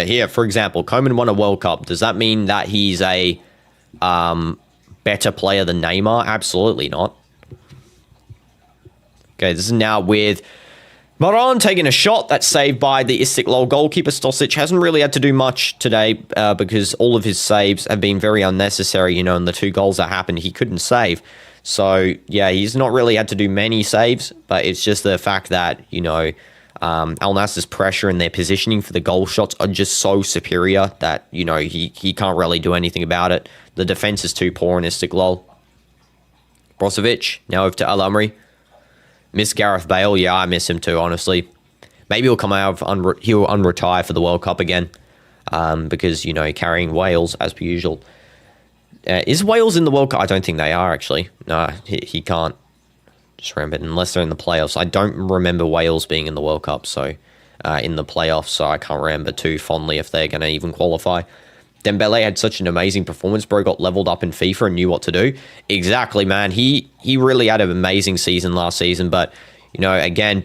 Here, for example, Koeman won a World Cup. Does that mean that he's a better player than Neymar? Absolutely not. Okay, this is now with Varane taking a shot that's saved by the Istiklol goalkeeper. Stosic hasn't really had to do much today because all of his saves have been very unnecessary, you know, and the 2 goals that happened, he couldn't save. So, yeah, he's not really had to do many saves, but it's just the fact that, you know, Al Nassr's pressure and their positioning for the goal shots are just so superior that, you know, he can't really do anything about it. The defense is too poor in Istiklol. Brozovic, now over to Al Amri. Miss Gareth Bale. Yeah, I miss him too, honestly. Maybe he'll come out of he'll unretire for the World Cup again, because, you know, carrying Wales as per usual. Is Wales in the World Cup? I don't think they are, actually. No, he can't. Just remember, unless they're in the playoffs. I don't remember Wales being in the World Cup, so in the playoffs, so I can't remember too fondly if they're going to even qualify. Dembele had such an amazing performance. Bro got leveled up in FIFA and knew what to do. Exactly, man. He really had an amazing season last season, but, you know, again,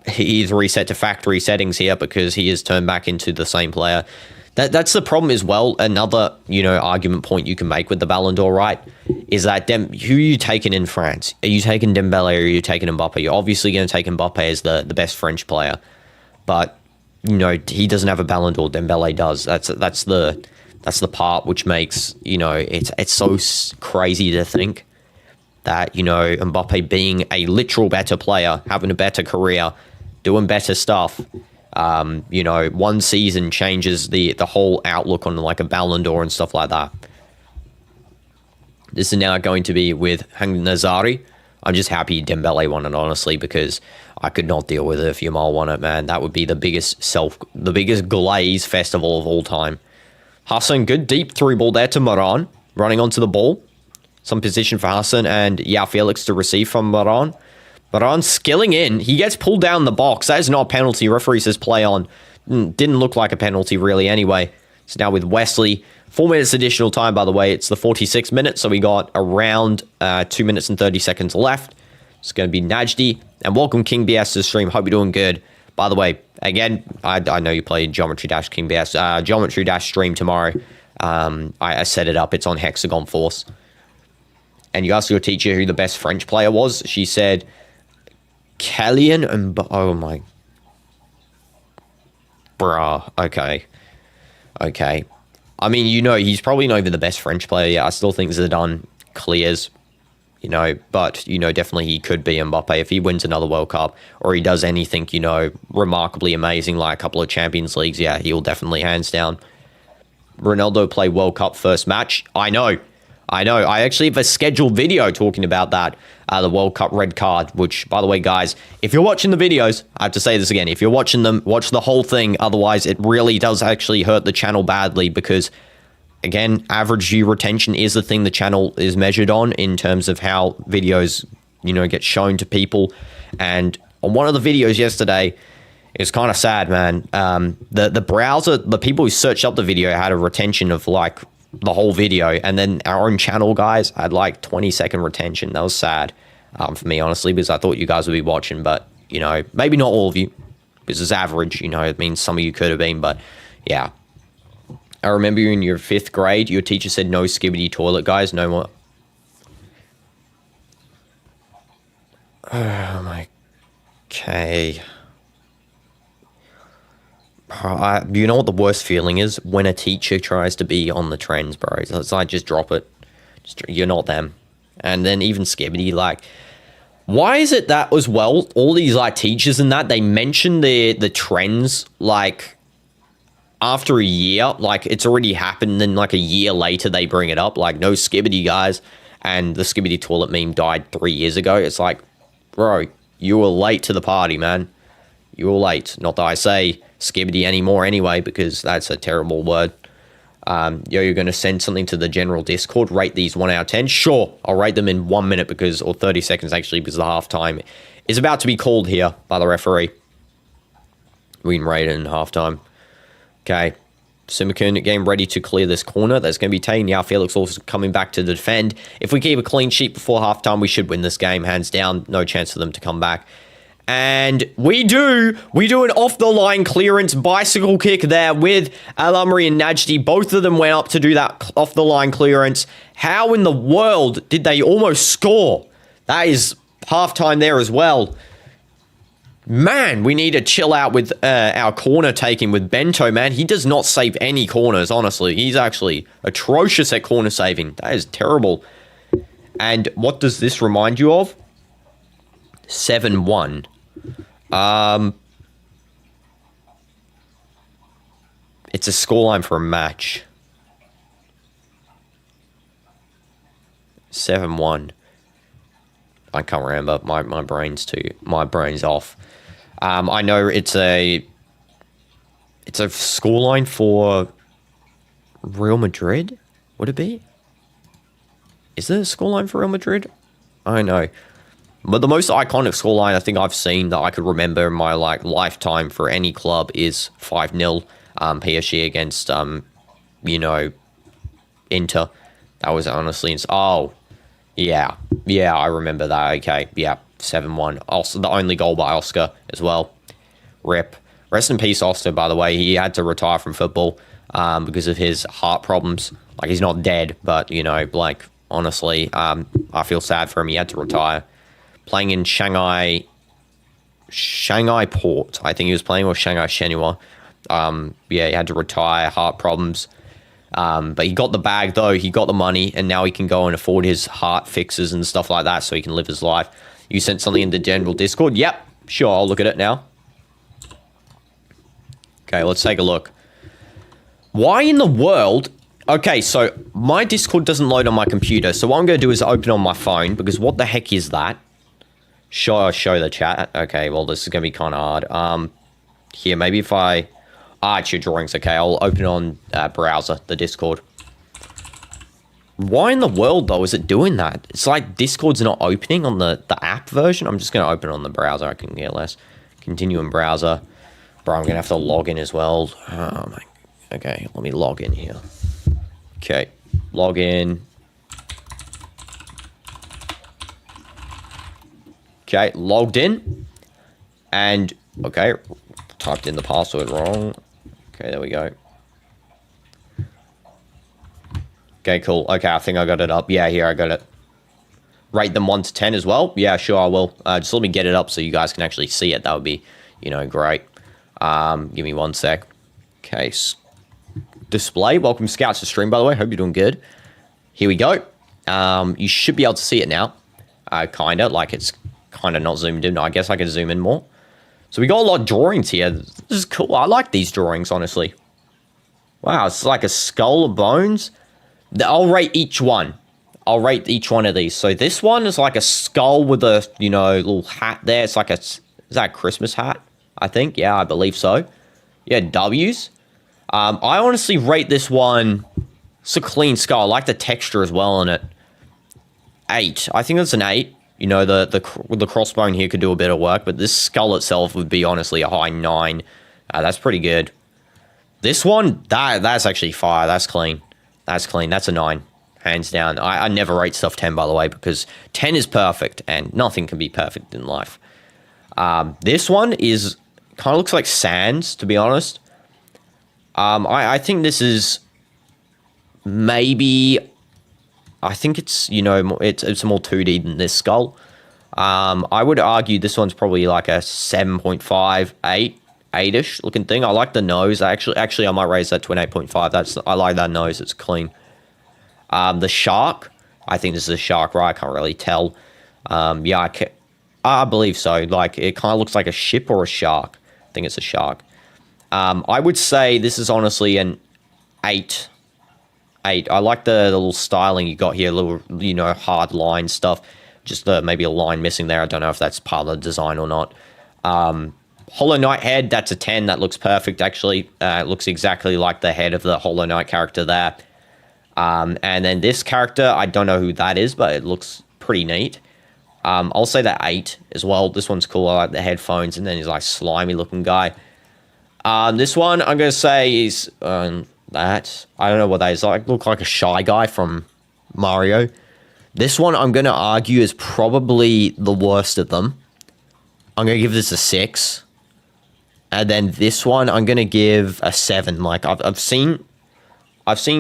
he's reset to factory settings here because he has turned back into the same player. That's the problem as well. Another, you know, argument point you can make with the Ballon d'Or, right, is that who are you taking in France? Are you taking Dembele or are you taking Mbappe? You're obviously going to take Mbappe as the best French player, but, you know, he doesn't have a Ballon d'Or. Dembele does. That's the part which makes, you know, it's so crazy to think that, you know, Mbappe being a literal better player, having a better career, doing better stuff, you know, one season changes the whole outlook on like a Ballon d'Or and stuff like that. This is now going to be with Nassr. I'm just happy Dembele won it, honestly, because I could not deal with it if Yamal won it, man. That would be the biggest glaze festival of all time. Hassan, good deep through ball there to Moran, running onto the ball. Some position for Hassan and Felix to receive from Moran. Moran skilling in. He gets pulled down the box. That is not a penalty. Referee says play on. Didn't look like a penalty really anyway. So now with Wesley. 4 minutes additional time, by the way. It's the 46 minutes, so we got around 2 minutes and 30 seconds left. It's going to be Najdi. And welcome King BS to the stream. Hope you're doing good. By the way, again, I know you played Geometry Dash King BS. Geometry Dash stream tomorrow. I set it up. It's on Hexagon Force. And you asked your teacher who the best French player was. She said, Kellyan and... Oh, my... Bruh. Okay. I mean, you know, he's probably not even the best French player. Yeah, I still think Zidane clears, you know, but, you know, definitely he could be Mbappe if he wins another World Cup or he does anything, you know, remarkably amazing, like a couple of Champions Leagues. Yeah, he'll definitely hands down. Ronaldo played World Cup first match. I know. I actually have a scheduled video talking about that, the World Cup red card, which, by the way, guys, if you're watching the videos, I have to say this again, if you're watching them, watch the whole thing. Otherwise, it really does actually hurt the channel badly because, again, average view retention is the thing the channel is measured on in terms of how videos, you know, get shown to people. And on one of the videos yesterday, it's kind of sad, man. The browser, the people who searched up the video had a retention of like the whole video, and then our own channel guys had like 20-second retention. That was sad for me, honestly, because I thought you guys would be watching, but, you know, maybe not all of you, because it's average, you know, it means some of you could have been, but yeah. I remember you in your 5th grade, your teacher said no skibbity toilet, guys, no more. Oh my, okay. You know what the worst feeling is? When a teacher tries to be on the trends, bro. It's like, just drop it. You're not them. And then even Skibbity, like, why is it that as well, all these like teachers and that, they mention the trends like after a year, like it's already happened, then like a year later they bring it up, like no Skibbity, guys. And the Skibbity toilet meme died 3 years ago. It's like, bro, you were late to the party, man. You were late. Not that I say Skibbity anymore anyway, because that's a terrible word. You're going to send something to the general Discord, rate these 1 out of 10. Sure, I'll rate them in 1 minute or 30 seconds actually, because the halftime is about to be called here by the referee. We can rate it in halftime. Okay. Simakun getting ready to clear this corner. That's going to be taken. Now Felix also coming back to defend. If we keep a clean sheet before halftime, we should win this game, hands down. No chance for them to come back. And we do an off-the-line clearance bicycle kick there with Al Amri and Najdi. Both of them went up to do that off-the-line clearance. How in the world did they almost score? That is halftime there as well. Man, we need to chill out with our corner taking with Bento, man. He does not save any corners, honestly. He's actually atrocious at corner saving. That is terrible. And what does this remind you of? 7-1. It's a scoreline for a match. 7-1. I can't remember. My brain's off. I know it's a scoreline for Real Madrid. Would it be? Is there a scoreline for Real Madrid? I don't know. But the most iconic scoreline I think I've seen that I could remember in my lifetime for any club is 5-0 PSG against Inter. That was honestly yeah, I remember that. Okay, yeah, 7-1. Also, the only goal by Oscar as well. Rip. Rest in peace, Oscar, by the way. He had to retire from football because of his heart problems. Like, he's not dead, but, honestly, I feel sad for him. He had to retire. Playing in Shanghai Port. I think he was playing with Shanghai Shenhua. He had to retire, heart problems. But he got the bag, though. He got the money, and now he can go and afford his heart fixes and stuff like that so he can live his life. You sent something in the general Discord? Yep, sure, I'll look at it now. Okay, let's take a look. Why in the world... Okay, so my Discord doesn't load on my computer, so what I'm going to do is open on my phone, because what the heck is that? Show the chat. Okay, well, this is going to be kind of hard. Here, maybe if I... it's your drawings. Okay, I'll open on browser, the Discord. Why in the world, though, is it doing that? It's like Discord's not opening on the app version. I'm just going to open on the browser. I can get less. Continue in browser. Bro, I'm going to have to log in as well. Oh, my... Okay, let me log in here. Okay, log in. Okay, logged in. And, okay, typed in the password wrong. Okay, there we go. Okay, cool. Okay, I think I got it up. Yeah, here, I got it. Rate them 1 to 10 as well? Yeah, sure, I will. Just let me get it up so you guys can actually see it. That would be, great. Give me 1 sec. Okay, display. Welcome, Scouts, to stream, by the way. Hope you're doing good. Here we go. You should be able to see it now. Kind of, like it's kind of not zoomed in. I guess I could zoom in more. So we got a lot of drawings here. This is cool. I like these drawings, honestly. Wow, it's like a skull of bones. I'll rate each one. I'll rate each one of these. So this one is like a skull with a, little hat there. It's like is that a Christmas hat? I think. Yeah, I believe so. Yeah, W's. I honestly rate this one. It's a clean skull. I like the texture as well in it. 8. I think that's an 8. The crossbone here could do a bit of work, but this skull itself would be honestly a high 9. That's pretty good. This one, that's actually fire. That's clean. That's clean. That's a 9. Hands down. I never rate stuff 10, by the way, because 10 is perfect, and nothing can be perfect in life. This one is kind of looks like sands, to be honest. I think this is maybe... I think it's, it's more 2D than this skull. I would argue this one's probably like a 7.5, 8, 8-ish looking thing. I like the nose. Actually, I might raise that to an 8.5. I like that nose. It's clean. The shark. I think this is a shark, right? I can't really tell. Yeah, I believe so. Like, it kind of looks like a ship or a shark. I think it's a shark. I would say this is honestly an 8. 8. I like the little styling you got here, little, hard line stuff. Just maybe a line missing there. I don't know if that's part of the design or not. Hollow Knight head, that's a 10. That looks perfect, actually. It looks exactly like the head of the Hollow Knight character there. And then this character, I don't know who that is, but it looks pretty neat. I'll say that 8 as well. This one's cool. I like the headphones, and then he's like slimy looking guy. This one, I'm going to say is... that I don't know what that is. Like, look like a shy guy from Mario. This one I'm going to argue is probably the worst of them. I'm going to give this a 6. And then this one I'm going to give a 7. Like I've seen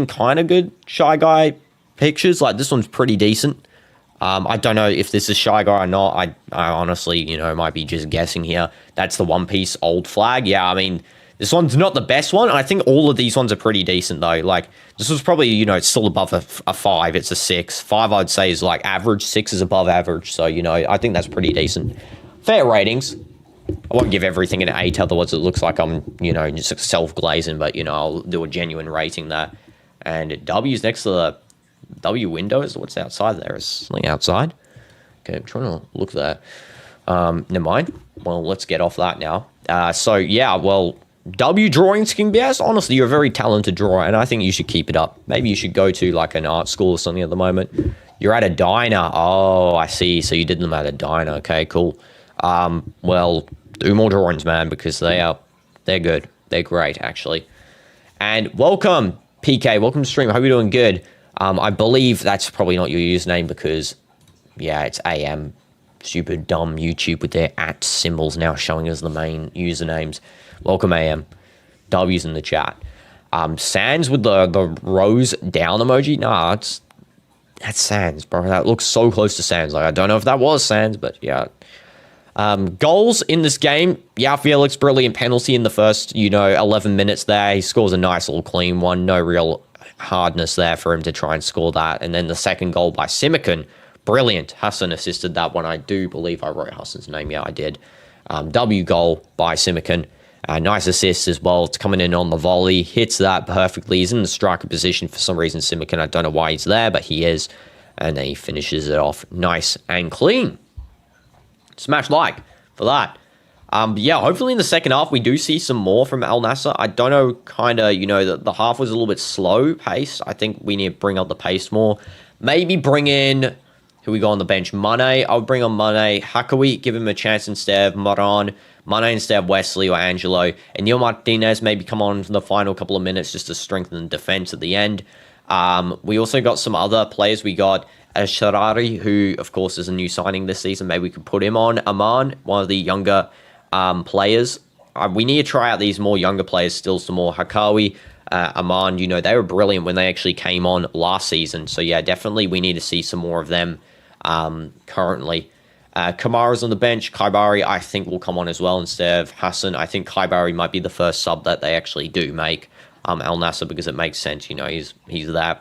kind of good shy guy pictures. Like this one's pretty decent. I don't know if this is shy guy or not. I honestly, might be just guessing here. That's the One Piece old flag. Yeah, I mean, this one's not the best one. I think all of these ones are pretty decent, though. Like, this was probably, it's still above a 5. It's a 6. 5, I'd say, is like average. 6 is above average. So, I think that's pretty decent. Fair ratings. I won't give everything an 8, otherwise it looks like I'm, you know, just self-glazing, but, you know, I'll do a genuine rating there. And W's next to the W windows. What's outside there? Is something outside? Okay, I'm trying to look there. Never mind. Well, let's get off that now. So, yeah, well, W drawings, King BS. Honestly, you're a very talented drawer, and I think you should keep it up. Maybe you should go to, like, an art school or something at the moment. You're at a diner. Oh, I see. So you did them at a diner. Okay, cool. Well, do more drawings, man, because they're good. They're great, actually. And welcome, PK. Welcome to stream. I hope you're doing good. I believe that's probably not your username because, yeah, it's AM. Stupid, dumb YouTube with their @ symbols now showing us the main usernames. Welcome, AM. W's in the chat. Sans with the rose down emoji. Nah, that's Sans, bro. That looks so close to Sans. Like, I don't know if that was Sans, but yeah. Goals in this game. Yeah, Felix, brilliant penalty in the first, 11 minutes there. He scores a nice little clean one. No real hardness there for him to try and score that. And then the second goal by Simican. Brilliant. Hassan assisted that one. I do believe I wrote Hassan's name. Yeah, I did. W goal by Simican. Nice assist as well. It's coming in on the volley. Hits that perfectly. He's in the striker position for some reason. Simican, I don't know why he's there, but he is. And then he finishes it off nice and clean. Smash like for that. Yeah, hopefully in the second half we do see some more from Al Nassr. I don't know, the half was a little bit slow paced. I think we need to bring up the pace more. Maybe bring in, who we got on the bench? Mane. I'll bring on Mane. Hakawi, give him a chance instead of Moran. Mane instead of Wesley or Angelo. And Neil Martinez maybe come on for the final couple of minutes just to strengthen the defense at the end. We also got some other players. We got Sharari, who, of course, is a new signing this season. Maybe we could put him on. Aman, one of the younger players. We need to try out these more younger players still some more. Hakawi, Aman, they were brilliant when they actually came on last season. So, yeah, definitely we need to see some more of them currently. Kamara's on the bench. Kaibari, I think, will come on as well instead of Hassan. I think Kaibari might be the first sub that they actually do make. Al Nassr, because it makes sense. He's there.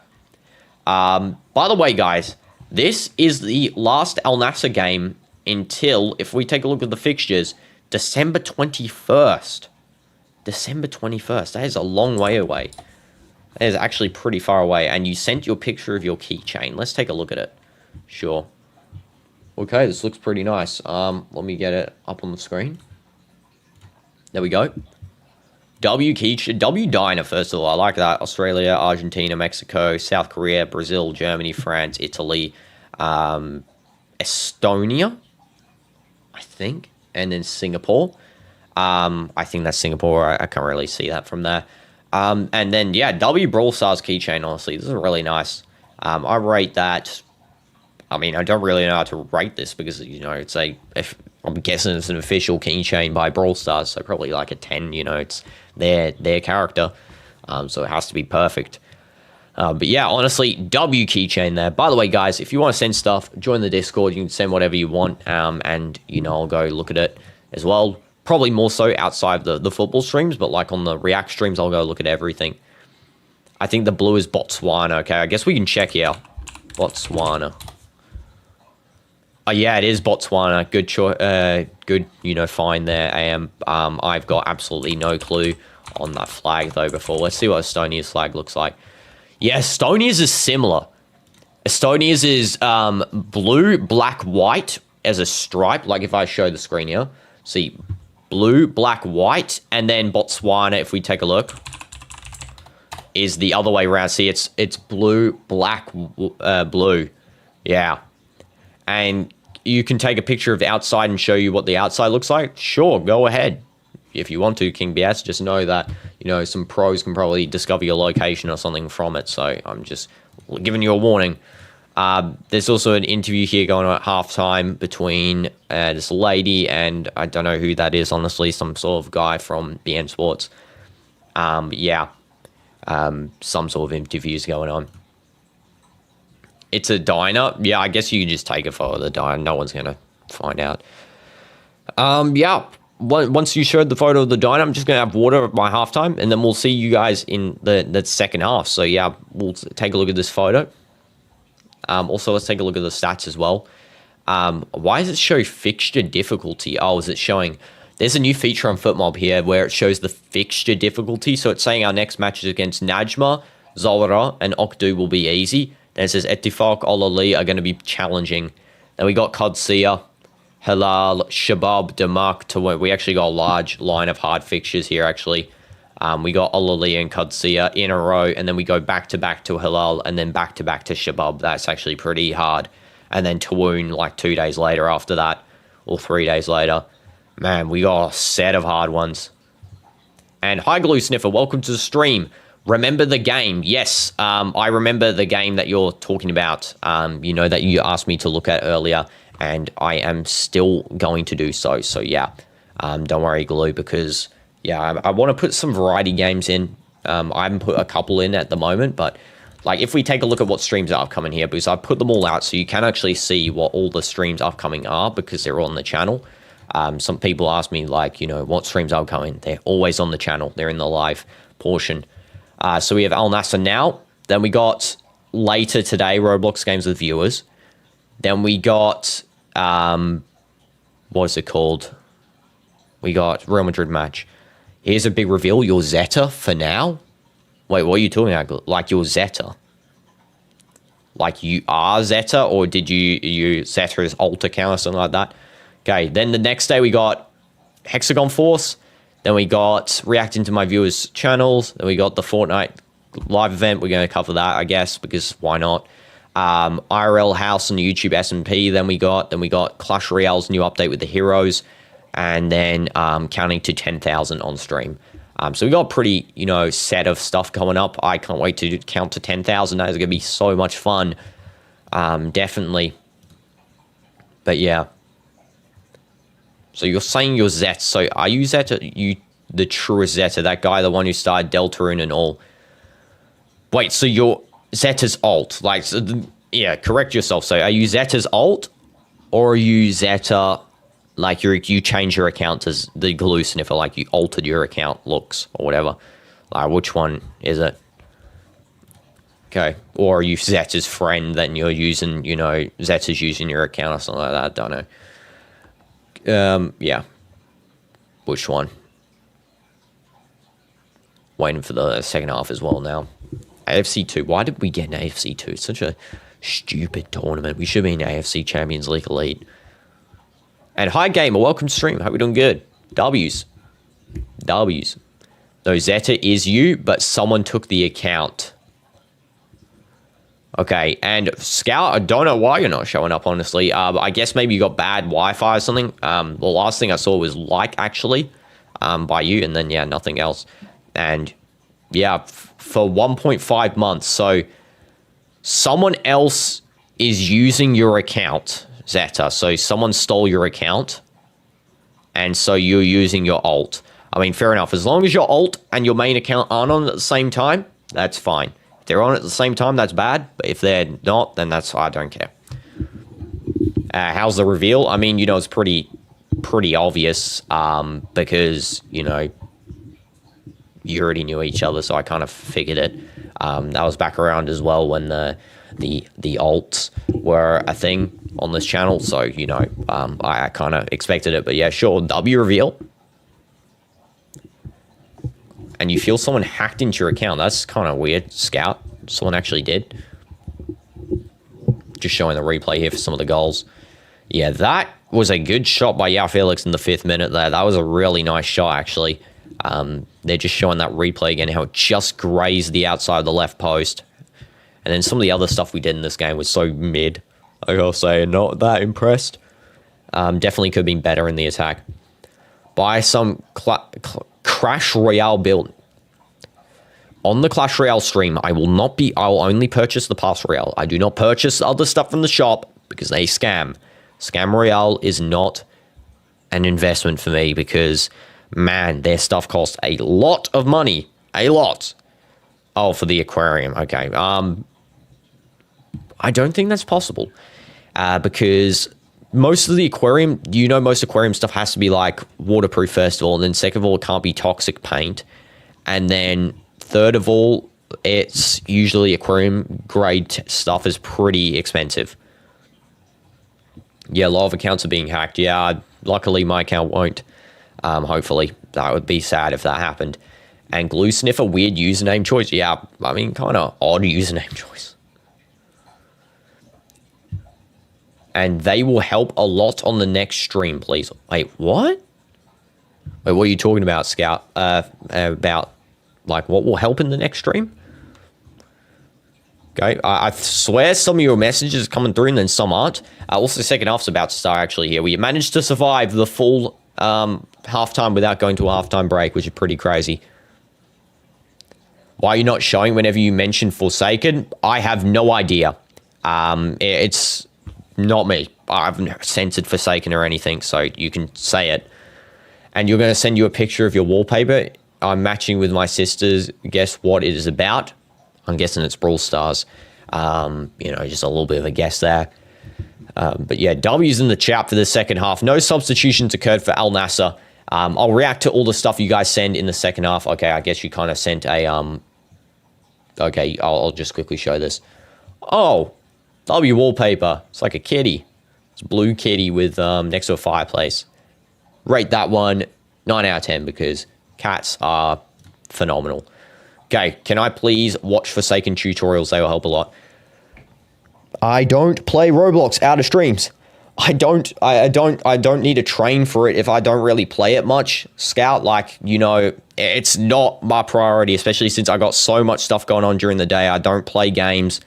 By the way, guys, this is the last Al Nassr game until, if we take a look at the fixtures, December 21st. December 21st. That is a long way away. That is actually pretty far away. And you sent your picture of your keychain. Let's take a look at it. Sure. Okay, this looks pretty nice. Let me get it up on the screen. There we go. W Diner, first of all. I like that. Australia, Argentina, Mexico, South Korea, Brazil, Germany, France, Italy, Estonia, I think, and then Singapore. I think that's Singapore. I can't really see that from there. And then, yeah, W Brawl Stars keychain, honestly. This is really nice. I rate that. I mean, I don't really know how to rate this because, I'm guessing it's an official keychain by Brawl Stars, so probably like a 10, it's their character, so it has to be perfect. But yeah, honestly, W keychain there. By the way, guys, if you want to send stuff, join the Discord. You can send whatever you want, and, I'll go look at it as well. Probably more so outside the football streams, but like on the React streams, I'll go look at everything. I think the blue is Botswana, okay? I guess we can check here. Botswana. Oh, yeah, it is Botswana. Good choice. Good, find there. I've got absolutely no clue on that flag, though, before. Let's see what Estonia's flag looks like. Yeah, Estonia's is similar. Estonia's is blue, black, white as a stripe. Like if I show the screen here. See, blue, black, white. And then Botswana, if we take a look, is the other way around. See, it's blue, black, blue. Yeah. And you can take a picture of the outside and show you what the outside looks like. Sure, go ahead. If you want to, King BS, just know that, some pros can probably discover your location or something from it. So I'm just giving you a warning. There's also an interview here going on at halftime between this lady and I don't know who that is, honestly, some sort of guy from Bein Sports. Yeah, some sort of interviews going on. It's a diner. Yeah, I guess you can just take a photo of the diner. No one's going to find out. Yeah, once you showed the photo of the diner, I'm just going to have water at my halftime, and then we'll see you guys in the second half. So, yeah, we'll take a look at this photo. Also, let's take a look at the stats as well. Why does it show fixture difficulty? Oh, is it showing there's a new feature on FootMob here where it shows the fixture difficulty. So it's saying our next matches against Najma, Zohra, and Okdu will be easy. Then it says Ettifaq, Al-Ali are going to be challenging. Then we got Qadsiya, Hilal, Shabab, Damak. We actually got a large line of hard fixtures here, actually. We got Al-Ali and Qadsiya in a row, and then we go back-to-back to Hilal, and then back-to-back to Shabab. That's actually pretty hard. And then Tawoon, like 2 days later after that, or 3 days later. Man, we got a set of hard ones. And hi, Glue Sniffer, welcome to the stream. Remember the game? Yes, I remember the game that you're talking about. You know, that you asked me to look at earlier, and I am still going to do so. So yeah, don't worry, Glue, because yeah, I want to put some variety games in. I haven't put a couple in at the moment, but like if we take a look at what streams are upcoming here, because I put them all out so you can actually see what all the streams upcoming are because they're on the channel. Some people ask me like, you know, what streams are upcoming. They're always on the channel. They're in the live portion. So we have Al Nassr now. Then we got later today Roblox games with viewers. Then we got what is it called? We got Real Madrid match. Here's a big reveal. You're Zeta for now. Wait, what are you talking about? Like you're Zeta? Like you are Zeta, or did you Zeta's alt account or something like that? Okay. Then the next day we got Hexagon Force. Then we got reacting to my viewers' channels. Then we got the Fortnite live event. We're going to cover that, I guess, because why not? IRL House and YouTube SMP. Then we got Clash Royale's new update with the heroes, and then counting to 10,000 on stream. So we got a pretty, you know, set of stuff coming up. I can't wait to count to 10,000. That is going to be so much fun. Definitely. But yeah. So you're saying you're Zeta. So are you Zeta? You the truest Zeta? That guy, the one who started Deltarune and all. Wait, so you're Zeta's alt? Like, so yeah, correct yourself. So are you Zeta's alt, or are you Zeta? Like you change your account as the Glue Sniffer, like you altered your account looks or whatever. Like which one is it? Okay, or are you Zeta's friend? Then you're using, you know, Zeta's using your account or something like that. I don't know. Yeah. Which one? Waiting for the second half as well now. AFC 2. Why did we get an AFC 2? It's such a stupid tournament. We should be in AFC Champions League Elite. And hi, Gamer. Welcome to stream. Hope you're doing good. W's. No, Zeta is you, but someone took the account. Okay, and Scout, I don't know why you're not showing up, honestly. I guess maybe you got bad Wi-Fi or something. The last thing I saw was like, actually, by you, and then, yeah, nothing else. And, yeah, for 1.5 months. So, someone else is using your account, Zeta. So, someone stole your account, and so you're using your alt. I mean, fair enough. As long as your alt and your main account aren't on at the same time, that's fine. If they're on at the same time, that's bad. But if they're not, then that's, I don't care. How's the reveal? I mean, you know, it's pretty obvious because, you know, you already knew each other, so I kind of figured it. That was back around as well when the alts were a thing on this channel, so, you know, I kind of expected it. But yeah, sure, W reveal. And you feel someone hacked into your account. That's kind of weird, Scout. Someone actually did. Just showing the replay here for some of the goals. Yeah, that was a good shot by Yao Felix in the 5th minute there. That was a really nice shot, actually. They're just showing that replay again, how it just grazed the outside of the left post. And then some of the other stuff we did in this game was so mid. I gotta say, not that impressed. Definitely could have been better in the attack. Buy some Clash Royale build. On the Clash Royale stream, I will only purchase the Pass Royale. I do not purchase other stuff from the shop because they scam. Scam Royale is not an investment for me because, man, their stuff costs a lot of money. A lot. Oh, for the aquarium. Okay. I don't think that's possible because most of the aquarium, most aquarium stuff has to be like waterproof first of all, and then second of all, it can't be toxic paint. And then third of all, it's usually aquarium grade stuff is pretty expensive. Yeah, a lot of accounts are being hacked. Yeah, luckily my account won't. Hopefully. That would be sad if that happened. And Glue Sniffer, weird username choice. Yeah, I mean, kind of odd username choice. And they will help a lot on the next stream, please. Wait, what? Wait, what are you talking about, Scout? About, like, what will help in the next stream? Okay, I swear some of your messages are coming through and then some aren't. Also, second half's about to start, actually, here. We managed to survive the full halftime without going to a halftime break, which is pretty crazy. Why are you not showing whenever you mention Forsaken? I have no idea. It's not me. I haven't censored Forsaken or anything, so you can say it. And you're going to send you a picture of your wallpaper. I'm matching with my sister's. Guess what it is about? I'm guessing it's Brawl Stars. You know, just a little bit of a guess there. But yeah, W's in the chat for the second half. No substitutions occurred for Al Nassr. I'll react to all the stuff you guys send in the second half. Okay, I guess you kind of sent a... Okay, I'll just quickly show this. Oh, W wallpaper. It's like a kitty. It's a blue kitty with next to a fireplace. Rate that one 9 out of 10 because cats are phenomenal. Okay, can I please watch Forsaken tutorials? They will help a lot. I don't play Roblox out of streams. I don't need to train for it if I don't really play it much. Scout, like, you know, it's not my priority, especially since I got so much stuff going on during the day. I don't play games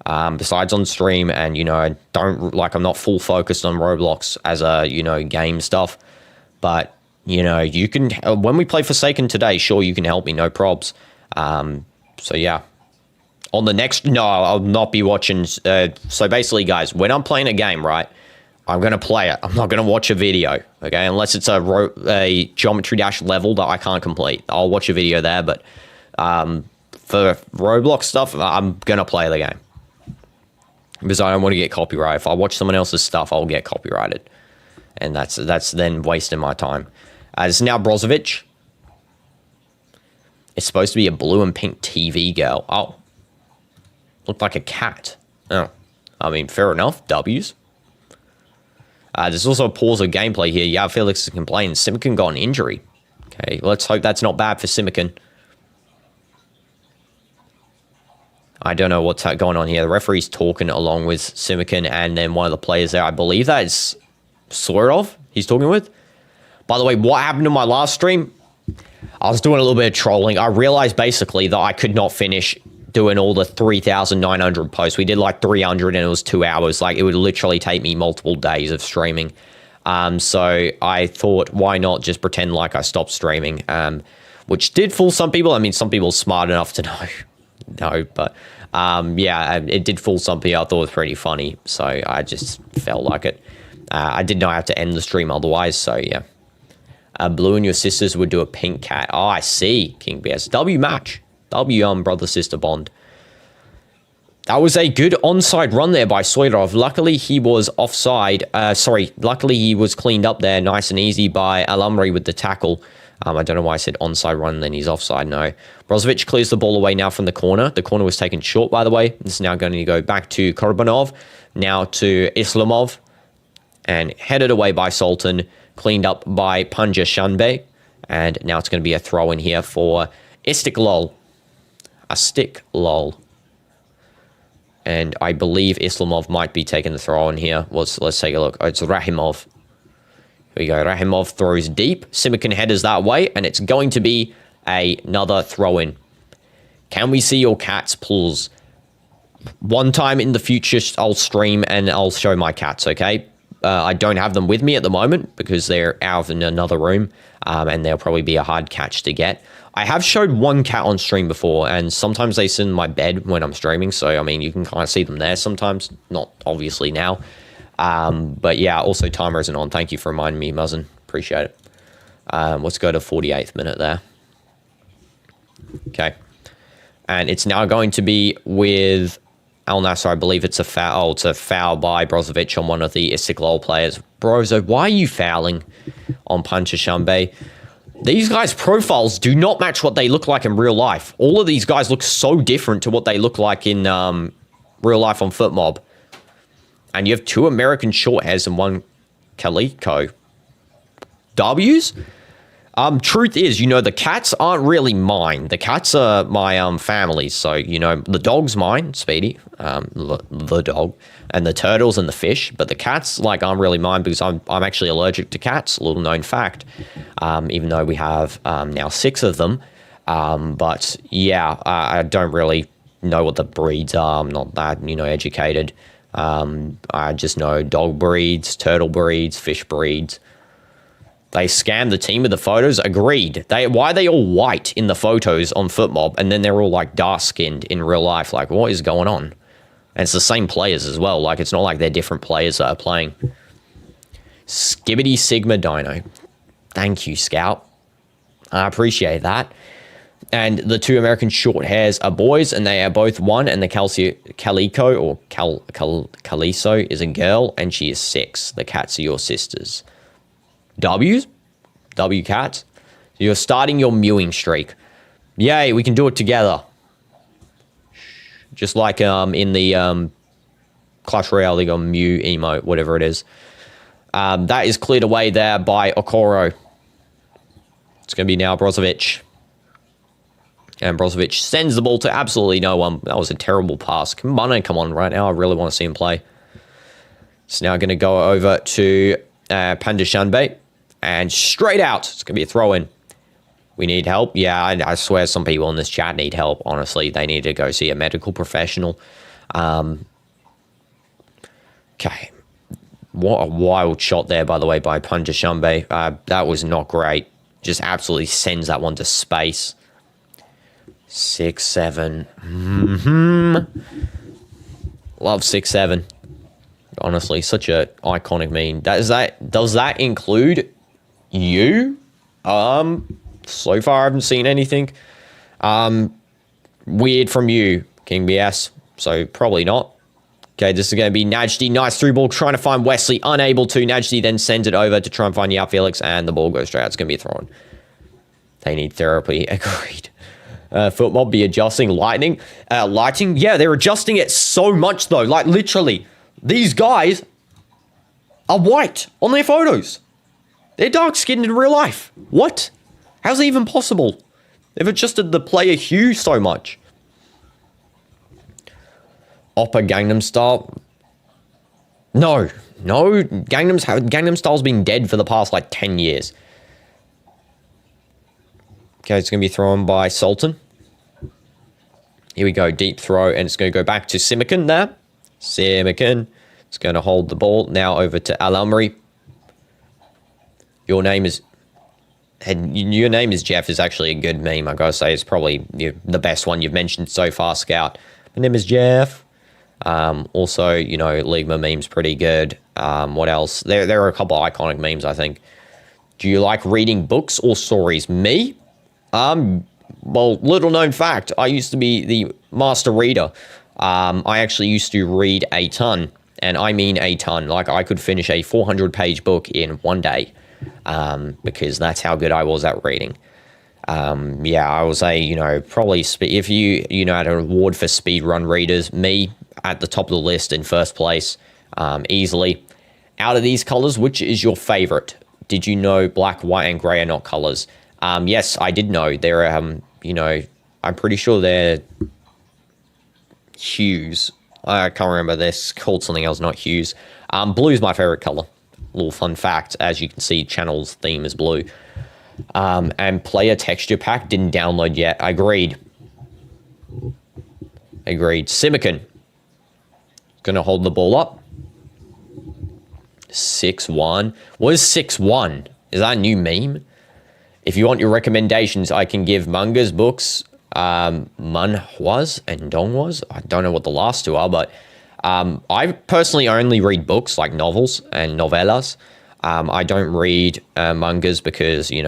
besides on stream, and, you know, I'm not full focused on Roblox as a, you know, game stuff. But, you know, you can, when we play Forsaken today, sure, you can help me, no probs. So yeah, on the next, no, I'll not be watching. So basically, guys, when I'm playing a game, right, I'm going to play it. I'm not going to watch a video, okay? Unless it's a Geometry Dash level that I can't complete. I'll watch a video there, but for Roblox stuff, I'm going to play the game. Because I don't want to get copyrighted. If I watch someone else's stuff, I'll get copyrighted. And that's then wasting my time. It's now Brozovic. It's supposed to be a blue and pink TV girl. Oh. Looked like a cat. Oh. I mean, fair enough. W's. There's also a pause of gameplay here. Yeah, Felix is complaining. Simican got an injury. Okay, let's hope that's not bad for Simican. I don't know what's going on here. The referee's talking along with Simican and then one of the players there. I believe that is Sorov he's talking with. By the way, what happened to my last stream? I was doing a little bit of trolling. I realized basically that I could not finish doing all the 3,900 posts. We did like 300 and it was 2 hours. Like, it would literally take me multiple days of streaming. So I thought, why not just pretend like I stopped streaming? Which did fool some people. I mean, some people are smart enough to know. No, but yeah, it did fool some people. I thought it was pretty funny. So I just felt like it. I did not have to end the stream otherwise. So yeah. Blue and your sisters would do a pink cat. Oh, I see. King BS. W match. W brother-sister bond. That was a good onside run there by Soirov. Luckily, he was offside. Luckily, he was cleaned up there nice and easy by Alumri with the tackle. I don't know why I said onside run, then he's offside. No. Brozovic clears the ball away now from the corner. The corner was taken short, by the way. This is now going to go back to Korbanov. Now to Islamov. And headed away by Sultan. Cleaned up by Punja Shanbey. And now it's going to be a throw in here for Istiklol. Istiklol. And I believe Islamov might be taking the throw in here. Let's take a look. Oh, it's Rahimov. Here we go. Rahimov throws deep. Simican headers that way. And it's going to be another throw in. Can we see your cats, please? One time in the future, I'll stream and I'll show my cats, okay? I don't have them with me at the moment because they're out in another room, and they'll probably be a hard catch to get. I have showed one cat on stream before, and sometimes they sit in my bed when I'm streaming, so, I mean, you can kind of see them there sometimes. Not obviously now. But, yeah, also timer isn't on. Thank you for reminding me, Muzzin. Appreciate it. Let's go to 48th minute there. Okay. And it's now going to be with Al Nassr. I believe it's a foul. Oh, it's a foul by Brozovic on one of the Istiklol players. Brozo, why are you fouling on Punja Shanbey? These guys' profiles do not match what they look like in real life. All of these guys look so different to what they look like in real life on FootMob. And you have 2 American short hairs and 1 Calico. W's? Truth is, the cats aren't really mine. The cats are my family. So, the dog's mine, Speedy, the dog, and the turtles and the fish. But the cats, aren't really mine because I'm actually allergic to cats. A little known fact. Even though we have now 6 of them. But yeah, I don't really know what the breeds are. I'm not that, educated. I just know dog breeds, turtle breeds, fish breeds. They scammed the team with the photos. Agreed. Why are they all white in the photos on FootMob and then they're all dark skinned in real life? What is going on? And it's the same players as well. It's not like they're different players that are playing. Skibbity Sigma Dino. Thank you, Scout. I appreciate that. And the 2 American short hairs are boys, and they are both 1. And the Calico or Caliso is a girl, and she is 6. The cats are your sisters. W's? W cats. You're starting your mewing streak. Yay, we can do it together. Just like in the Clash Royale, they got Mew emote, whatever it is. That is cleared away there by Okoro. It's going to be now Brozovic. And Brozovic sends the ball to absolutely no one. That was a terrible pass. Come on right now. I really want to see him play. It's now going to go over to Pandashanbe. And straight out. It's going to be a throw-in. We need help. Yeah, I swear some people in this chat need help. Honestly, they need to go see a medical professional. Okay. What a wild shot there, by the way, by Pandashanbe. That was not great. Just absolutely sends that one to space. 6-7. Love 6-7. Honestly, such a iconic meme. Does that include you? So far I haven't seen anything weird from you, King BS. So probably not. Okay, this is going to be Najdi. Nice through ball, trying to find Wesley. Unable to. Najdi then sends it over to try and find Yao Felix, and the ball goes straight out. It's going to be a throw-in. They need therapy. Agreed. FootMob be adjusting lighting. Yeah, they're adjusting it so much, though. Literally, these guys are white on their photos. They're dark-skinned in real life. What? How's it even possible? They've adjusted the player hue so much. Oppa Gangnam Style. No. Gangnam Style's been dead for the past 10 years. Okay, it's going to be thrown by Sultan. Here we go, deep throw, and it's going to go back to Simican there. Simican. It's going to hold the ball. Now over to Al-Amri. Your name is Jeff is actually a good meme. I gotta say, it's probably the best one you've mentioned so far, Scout. My name is Jeff. Also, Ligma meme's pretty good. What else? There are a couple of iconic memes, I think. Do you like reading books or stories? Me? Well, little known fact, I used to be the master reader. I actually used to read a ton, and I mean a ton. I could finish a 400-page book in one day. Because that's how good I was at reading. Yeah, I was probably if you had an award for speedrun readers, me at the top of the list in first place, easily. Out of these colors, which is your favorite? Did you know black, white, and gray are not colors? Yes, I did know. They're I'm pretty sure they're hues. I can't remember. They're called something else, not hues. Blue is my favorite color. Little fun fact, as you can see, channel's theme is blue. And player texture pack didn't download yet. Agreed. Simican. Gonna hold the ball up. 6-1. What is 6-1? Is that a new meme? If you want your recommendations, I can give mangas, books, manhwas and dongwas. I don't know what the last two are, but I personally only read books like novels and novellas. I don't read mangas because, in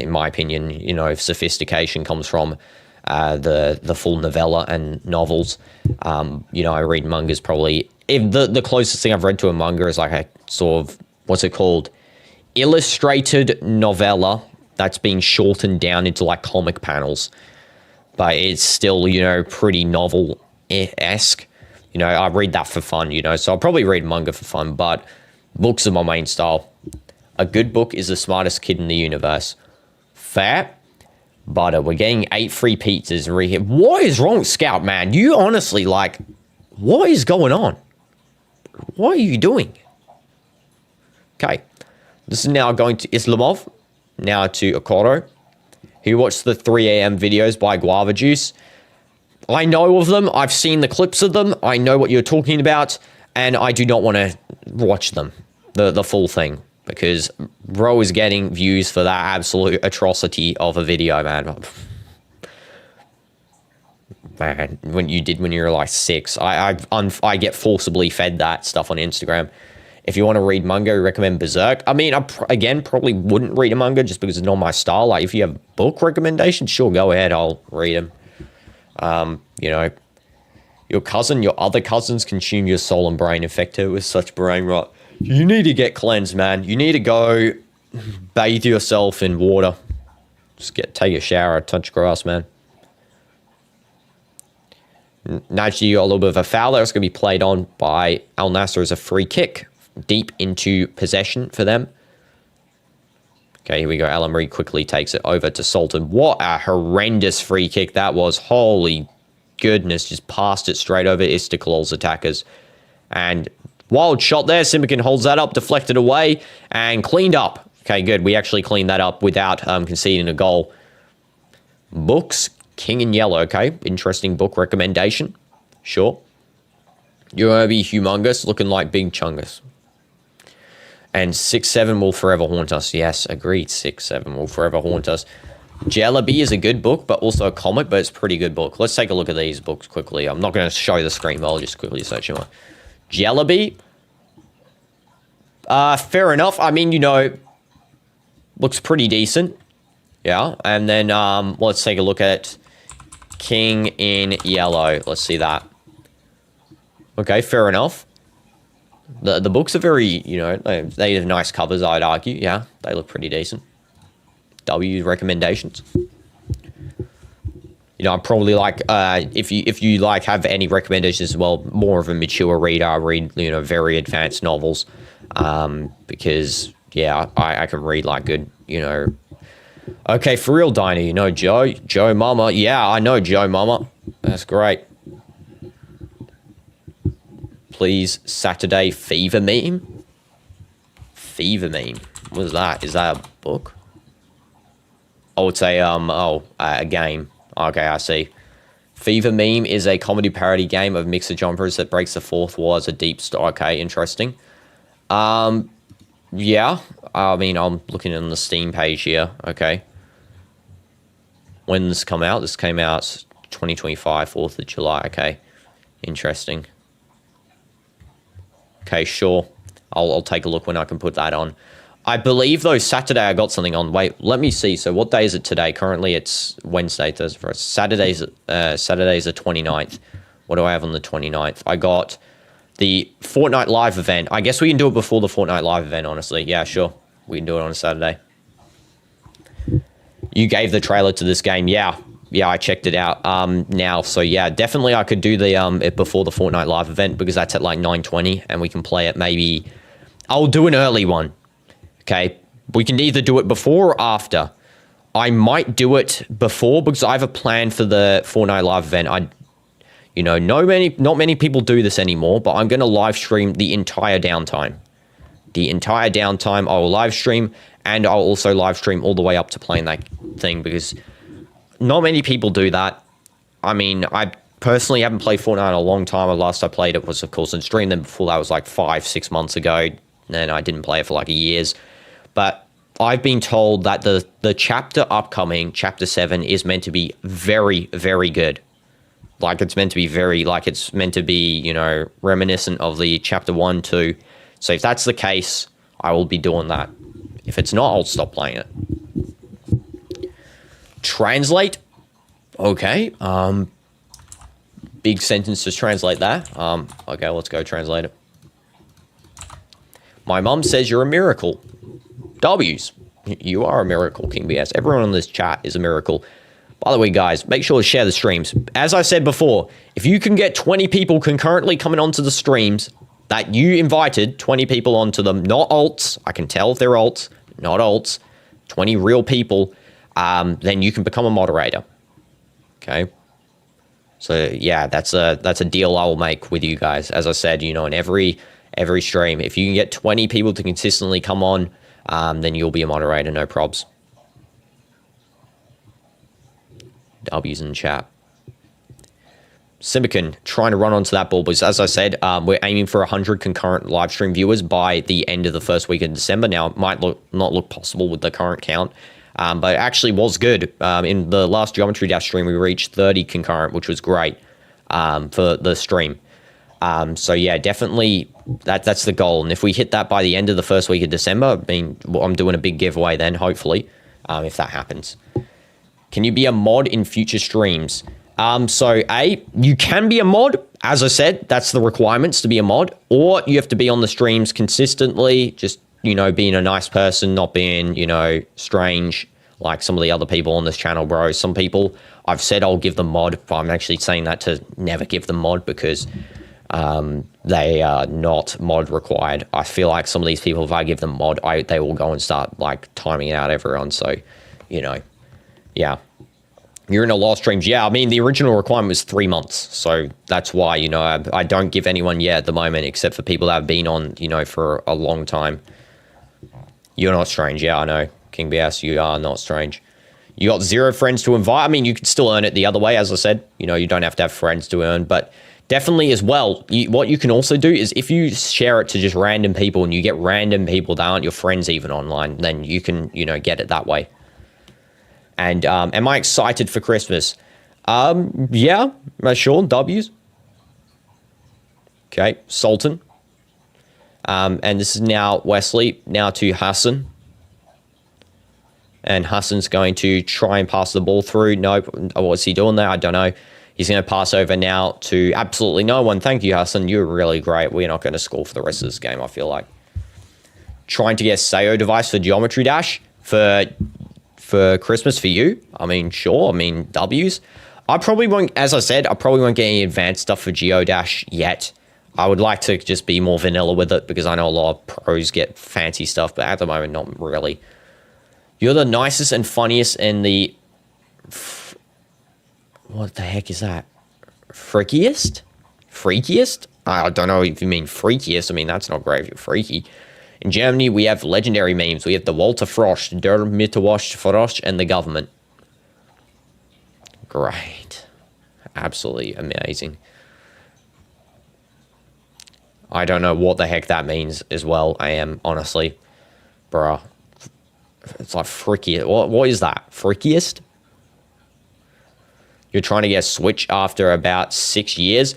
my opinion, sophistication comes from the full novella and novels. I read mangas probably. If the closest thing I've read to a manga is a sort of, what's it called? Illustrated novella that's being shortened down into comic panels. But it's still, pretty novel-esque. I read that for fun, so I'll probably read manga for fun, but books are my main style. A good book is the smartest kid in the universe. Fair. But we're getting 8 free pizzas. What is wrong with Scout, man? You honestly, like, what is going on? What are you doing? Okay. This is now going to Islamov. Now to Okoro. He watched the 3 a.m. videos by Guava Juice. I know of them. I've seen the clips of them. I know what you're talking about. And I do not want to watch them. The full thing. Because bro is getting views for that absolute atrocity of a video, man. Man, when you were like 6, I get forcibly fed that stuff on Instagram. If you want to read manga, I recommend Berserk. I mean, again, probably wouldn't read a manga just because it's not my style. Like, if you have book recommendations, sure, go ahead, I'll read them. You know, your other cousins consume your soul and brain, infected with such brain rot. You need to get cleansed, man. You need to go bathe yourself in water. Just take a shower, touch grass, man. Naturally, you got a little bit of a foul there. It's going to be played on by Al Nassr as a free kick. Deep into possession for them. Okay, here we go. Al-Amri quickly takes it over to Sultan. What a horrendous free kick that was. Holy goodness. Just passed it straight over Istiklol's attackers. And wild shot there. Simbican holds that up, deflected away, and cleaned up. Okay, good. We actually cleaned that up without conceding a goal. Books, King in Yellow. Okay, interesting book recommendation. Sure. You're going to be humongous, looking like Big Chungus. And 6-7 will forever haunt us. Yes, agreed. 6-7 will forever haunt us. Jelebi is a good book, but also a comic, but it's a pretty good book. Let's take a look at these books quickly. I'm not going to show the screen, but I'll just quickly search them. Jelebi. Fair enough. I mean, you know, looks pretty decent. Yeah. And then let's take a look at King in Yellow. Let's see that. Okay, fair enough. The books are very, you know, they have nice covers, I'd argue. Yeah, they look pretty decent. W recommendations. You know, I'm probably like, if you like have any recommendations as well, more of a mature reader. I read, you know, very advanced novels. Because, yeah, I can read like good, you know. Okay, for real, Diner, you know Joe Mama. Yeah, I know Joe Mama. That's great. Please, Saturday Fever meme. Fever meme. What is that? Is that a book? Oh, it's a a game. Okay, I see. Fever meme is a comedy parody game of mixer jumpers that breaks the fourth wall as a deep story. Okay, interesting. Yeah. I mean, I'm looking on the Steam page here. Okay. When this come out? This came out 2025, 4th of July. Okay. Interesting. Okay, sure. I'll take a look when I can put that on. I believe, though, Saturday I got something on. Wait, let me see. So what day is it today? Currently, it's Wednesday, Thursday, Friday. Saturday's the 29th. What do I have on the 29th? I got the Fortnite Live event. I guess we can do it before the Fortnite Live event, honestly. Yeah, sure. We can do it on a Saturday. You gave the trailer to this game. Yeah, I checked it out now. So, yeah, definitely I could do the it before the Fortnite Live event because that's at like 9:20 and we can play it maybe... I'll do an early one. Okay, we can either do it before or after. I might do it before because I have a plan for the Fortnite Live event. You know, not many people do this anymore, but I'm going to live stream the entire downtime. The entire downtime I will live stream, and I'll also live stream all the way up to playing that thing because not many people do that. I mean, I personally haven't played Fortnite in a long time. The last I played it was, of course, in stream. Then before that was like 5-6 months ago, and I didn't play it for like years. But I've been told that the chapter upcoming, Chapter 7, is meant to be very, very good. Like, it's meant to be it's meant to be, you know, reminiscent of the Chapter 1, 2. So if that's the case, I will be doing that. If it's not, I'll stop playing it. Translate. Okay. Big sentence to translate that. Okay, let's go translate it. My mum says you're a miracle. W's. You are a miracle, King BS. Everyone on this chat is a miracle. By the way, guys, make sure to share the streams. As I said before, if you can get 20 people concurrently coming onto the streams, that you invited 20 people onto them, not alts. I can tell if they're alts, not alts, 20 real people, then you can become a moderator. Okay. So yeah, that's a deal I will make with you guys. As I said, you know, in every stream, if you can get 20 people to consistently come on, then you'll be a moderator, no probs. W's in chat. Simbican trying to run onto that ball, because as I said, we're aiming for 100 concurrent live stream viewers by the end of the first week of December. Now, it might not look possible with the current count, but it actually was good. In the last Geometry Dash stream, we reached 30 concurrent, which was great for the stream. So yeah, definitely that's the goal. And if we hit that by the end of the first week of December, I mean, I'm doing a big giveaway then, hopefully, if that happens. Can you be a mod in future streams? So you can be a mod. As I said, that's the requirements to be a mod, or you have to be on the streams consistently, just, you know, being a nice person, not being, you know, strange like some of the other people on this channel, bro. Some people, I've said I'll give them mod, but I'm actually saying that to never give them mod, because they are not mod required. I feel like some of these people, if I give them mod, they will go and start like timing out everyone. So, you know, yeah. You're in a lot of streams. Yeah, I mean, the original requirement was 3 months. So that's why, you know, I don't give anyone yet at the moment, except for people that have been on, you know, for a long time. You're not strange. Yeah, I know. King BS, you are not strange. You got 0 friends to invite. I mean, you can still earn it the other way, as I said. You know, you don't have to have friends to earn. But definitely as well, what you can also do is if you share it to just random people and you get random people that aren't your friends even online, then you can, you know, get it that way. And am I excited for Christmas? Yeah, sure, W's. Okay, Sultan. And this is now Wesley, now to Hassan. And Hassan's going to try and pass the ball through. Nope, what's he doing there? I don't know. He's going to pass over now to absolutely no one. Thank you, Hassan. You're really great. We're not going to score for the rest of this game, I feel like. Trying to get a SEO device for Geometry Dash for Christmas for you. I mean, sure. I mean, W's. I probably won't, as I said, I probably won't get any advanced stuff for Geodash yet. I would like to just be more vanilla with it, because I know a lot of pros get fancy stuff, but at the moment, not really. You're the nicest and funniest and the... What the heck is that? Freakiest? Freakiest? I don't know if you mean freakiest. I mean, that's not great if you're freaky. In Germany, we have legendary memes. We have the Walter Frost, Der Mitterwasch Frost, and the government. Great. Absolutely amazing. I don't know what the heck that means as well. I am, honestly. Bruh. It's like freaky. What is that? Freakiest? You're trying to get a Switch after about 6 years.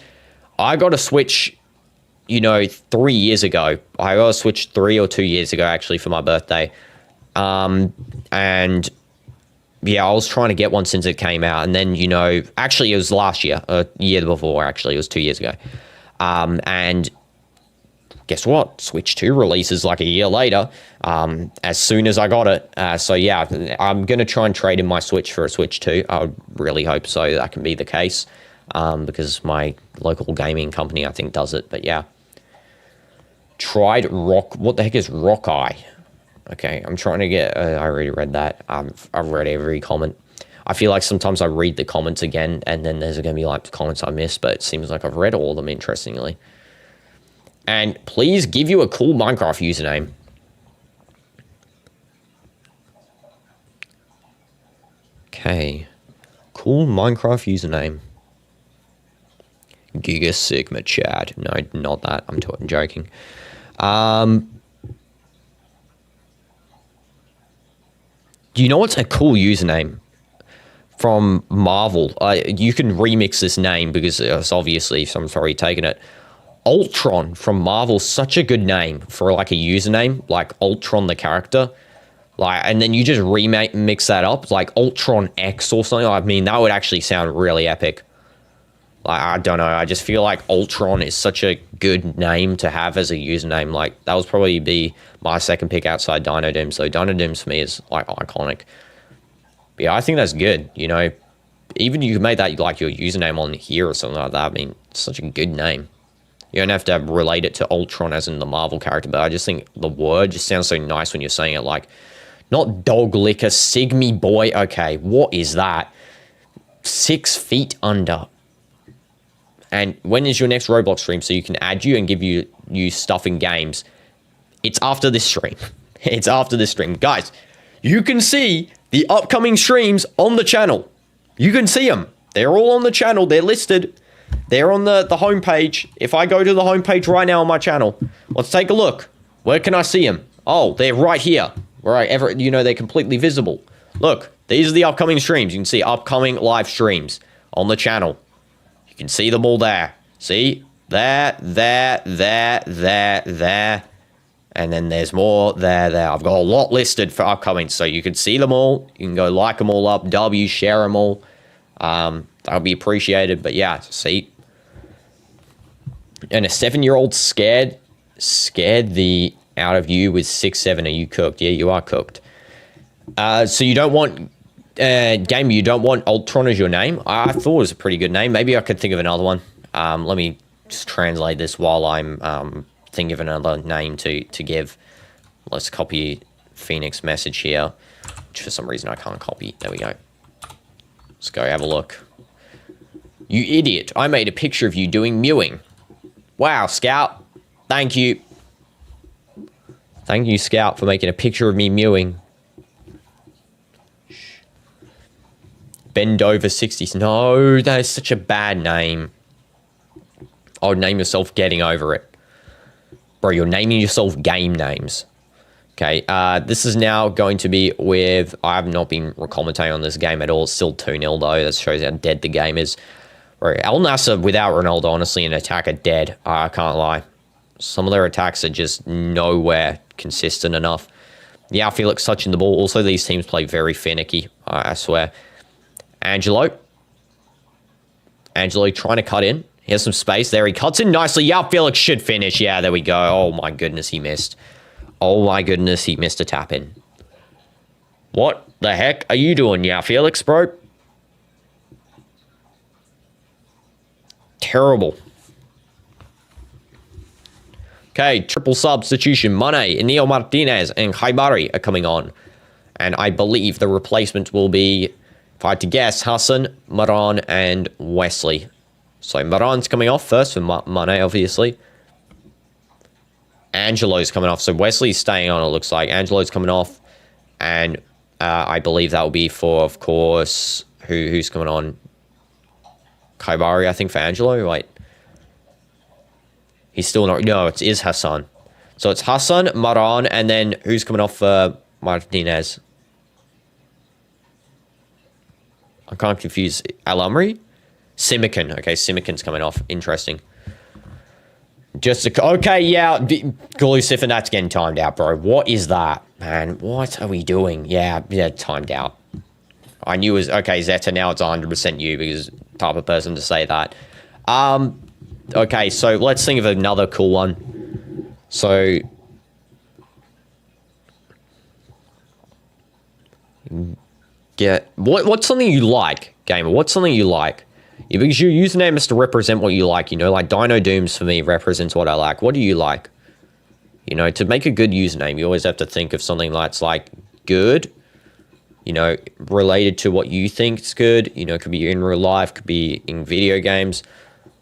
I got a Switch, you know, 3 years ago. I got a Switch 3 or 2 years ago, actually, for my birthday. And yeah, I was trying to get one since it came out. And then, you know, actually it was last year, a year before, actually. It was 2 years ago. And guess what? Switch 2 releases like a year later, as soon as I got it. So yeah, I'm going to try and trade in my Switch for a Switch 2. I really hope so that can be the case, because my local gaming company, I think, does it. But yeah. Tried rock. What the heck is rock eye? Okay, I'm trying to get... I already read that. I've read every comment. I feel like sometimes I read the comments again, and then there's going to be like comments I missed, but it seems like I've read all of them, interestingly. And please give you a cool Minecraft username. Okay. Cool Minecraft username. Giga Sigma Chad. No, not that. I'm joking. Do you know what's a cool username from Marvel? You can remix this name, because it's obviously someone's already taken it. Ultron from Marvel, such a good name for like a username, like Ultron the character. Like, and then you just mix that up, like Ultron X or something. I mean, that would actually sound really epic. Like, I don't know. I just feel like Ultron is such a good name to have as a username. Like, that would probably be my second pick outside Dino Doom. So Dino Dooms for me is like iconic. But yeah, I think that's good. You know, even you can make that like your username on here or something like that. I mean, it's such a good name. You don't have to relate it to Ultron as in the Marvel character, but I just think the word just sounds so nice when you're saying it. Like, not dog licker, Sigmy boy. Okay, what is that? 6 feet under. And when is your next Roblox stream so you can add you and give you stuff in games? It's after this stream. It's after this stream. Guys, you can see the upcoming streams on the channel. You can see them. They're all on the channel. They're listed. They're on the homepage. If I go to the homepage right now on my channel, let's take a look. Where can I see them? Oh, they're right here. Right, they're completely visible. Look, these are the upcoming streams. You can see upcoming live streams on the channel. You can see them all there. See? There. And then there's more there. I've got a lot listed for upcoming, so you can see them all. You can go like them all up, share them all. That would be appreciated, but yeah, see. And a 7-year-old scared the out of you with 6'7". Are you cooked? Yeah, you are cooked. So you don't want gamer. You don't want Ultron as your name. I thought it was a pretty good name. Maybe I could think of another one. Let me just translate this while I'm thinking of another name to give. Let's copy Phoenix message here, which for some reason I can't copy. There we go. Let's go have a look. You idiot. I made a picture of you doing mewing. Wow, Scout. Thank you. Thank you, Scout, for making a picture of me mewing. Bend over 60s. No, that is such a bad name. I would name yourself Getting Over It. Bro, you're naming yourself game names. Okay, this is now going to be with... I have not been commentating on this game at all. It's still 2-0 though. That shows how dead the game is. Bro, Al Nassr without Ronaldo, honestly, an attack are dead. I can't lie. Some of their attacks are just nowhere consistent enough. Yeah, Felix touching the ball. Also, these teams play very finicky, I swear. Angelo trying to cut in. He has some space there. He cuts in nicely. Yeah, Felix should finish. Yeah, there we go. Oh my goodness, he missed. Oh my goodness, he missed a tap in. What the heck are you doing, yeah, Felix, bro? Terrible. Okay, triple substitution. Mane, Inigo Martinez, and Khaibari are coming on. And I believe the replacement will be, if I had to guess, Hassan, Maran, and Wesley. So Maran's coming off first for Mane, obviously. Angelo's coming off. So Wesley's staying on, it looks like. Angelo's coming off. And I believe that will be for, of course, who's coming on? Khaibari, I think, for Angelo. Wait. He's still not... No, it is Hassan. So it's Hassan, Maran, and then who's coming off for Martinez? I can't confuse. Al-Amri? Simican. Okay, Simican's coming off. Interesting. Okay, yeah. Galusif, and that's getting timed out, bro. What is that? Man, what are we doing? Yeah, timed out. I knew it was... Okay, Zeta, now it's 100% you, because type of person to say that. Okay, so let's think of another cool one. So... What's something you like, gamer? What's something you like? Yeah, because your username is to represent what you like, you know? Like, Dino Dooms, for me, represents what I like. What do you like? You know, to make a good username, you always have to think of something that's, like, good. You know, related to what you think is good. You know, it could be in real life, could be in video games.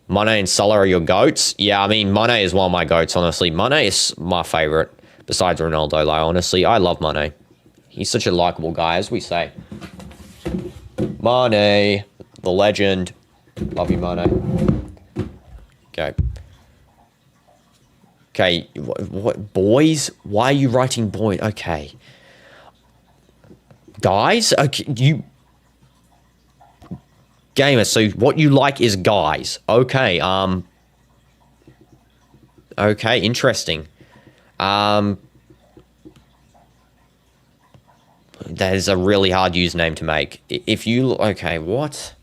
Mane and Salah are your goats. Yeah, I mean, Mane is one of my goats, honestly. Mane is my favorite, besides Ronaldo. Like, honestly, I love Mane. He's such a likable guy, as we say. Mane, the legend. Love you, Mane. Okay. Okay, what boys? Why are you writing boy? Okay. Guys? Okay, you... Gamer, so what you like is guys. Okay, okay, interesting. That is a really hard username to make. If you... Okay, what?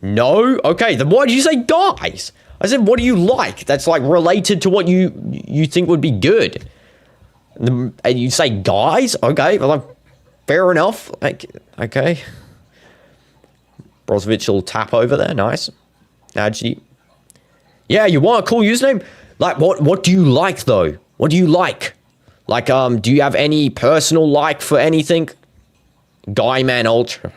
No? Okay, then why did you say guys? I said, what do you like? That's, like, related to what you think would be good. And you say guys? Okay, well, like, fair enough. Like, okay. Brozovic will tap over there. Nice. Najdi. Yeah, you want a cool username? Like, what do you like, though? What do you like? Like, do you have any personal like for anything? Guy Man Ultra.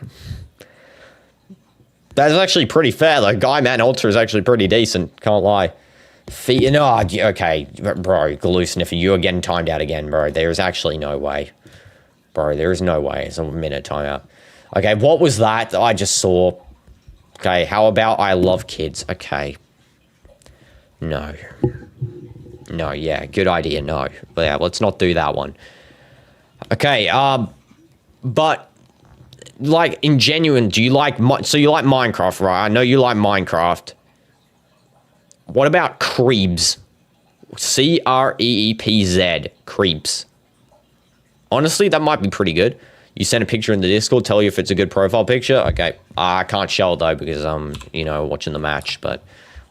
That's actually pretty fair, though. Guy Man Ultra is actually pretty decent. Can't lie. No, okay, bro, Glue Sniffer, you are getting timed out again, bro. There is actually no way. Bro, there is no way. It's a minute timeout. Okay, what was that I just saw? Okay, how about I love kids? Okay. No. No, yeah, good idea, no. But yeah, let's not do that one. Okay, but, like, in genuine, do you like, so you like Minecraft, right? I know you like Minecraft. What about Creeps? Creepz. Creeps. Honestly, that might be pretty good. You send a picture in the Discord, tell you if it's a good profile picture. Okay, I can't show it, though, because I'm, you know, watching the match. But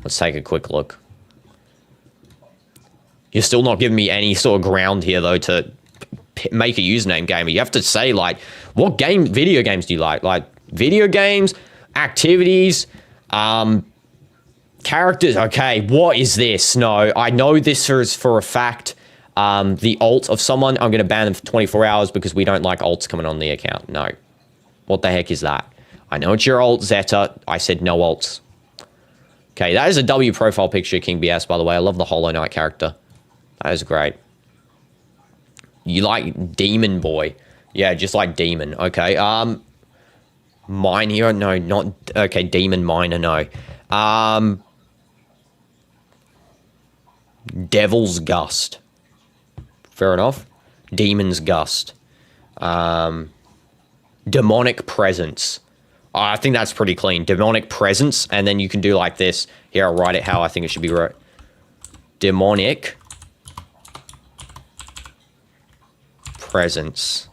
let's take a quick look. You're still not giving me any sort of ground here, though, to make a username gamer. You have to say, like, what video games do you like? Like, video games, activities, characters. Okay, what is this? No, I know this is for a fact. The alt of someone, I'm going to ban them for 24 hours because we don't like alts coming on the account. No. What the heck is that? I know it's your alt, Zeta. I said no alts. Okay, that is a W profile picture, King BS, by the way. I love the Hollow Knight character. That is great. You like Demon Boy. Yeah, just like Demon. Okay, Mine Hero? No, not... Okay, Demon Miner, no. Devil's Gust. Fair enough. Demon's Gust. Demonic Presence. I think that's pretty clean. Demonic Presence, and then you can do like this. Here, I'll write it how I think it should be wrote. Demonic Presence.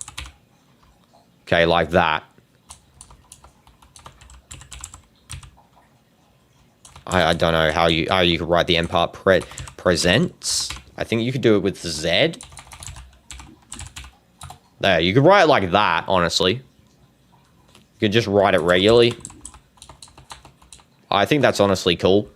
Okay, like that. I don't know how you could write the end part. Presents. I think you could do it with Z. There, you could write it like that, honestly. You could just write it regularly. I think that's honestly cool.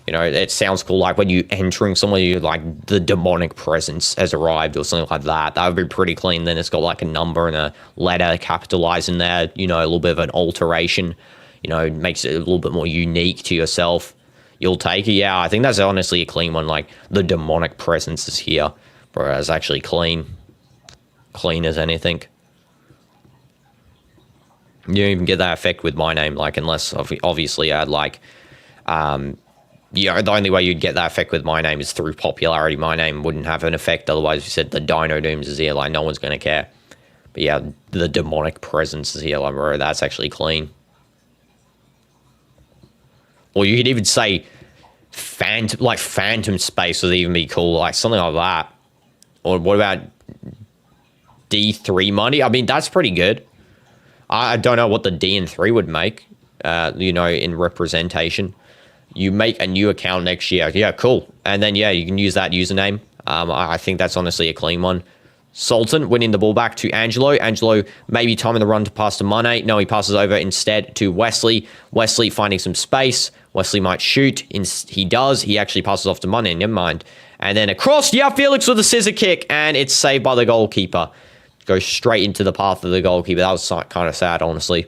You know, it sounds cool, like when you entering somewhere, you like the demonic presence has arrived or something like that. That would be pretty clean. Then it's got like a number and a letter capitalized in there. You know, a little bit of an alteration. You know, makes it a little bit more unique to yourself. You'll take it. Yeah, I think that's honestly a clean one. Like, the demonic presence is here. Bro, that's actually clean. Clean as anything. You don't even get that effect with my name, like, unless, obviously, I'd like, you know, the only way you'd get that effect with my name is through popularity. My name wouldn't have an effect. Otherwise, you said the Dino Dooms is here, like, no one's going to care. But yeah, the demonic presence is here, like, bro, that's actually clean. Or you could even say Phantom Space would even be cool, like something like that. Or what about D3 Money? I mean, that's pretty good. I don't know what the D and 3 would make, you know, in representation. You make a new account next year. Yeah, cool. And then, yeah, you can use that username. I think that's honestly a clean one. Sultan winning the ball back to Angelo. Angelo maybe timing the run to pass to Mane. No, he passes over instead to Wesley. Wesley finding some space. Wesley might shoot. He does. He actually passes off to Mane. Never mind. And then across. Yeah, Felix with a scissor kick. And it's saved by the goalkeeper. Goes straight into the path of the goalkeeper. That was kind of sad, honestly.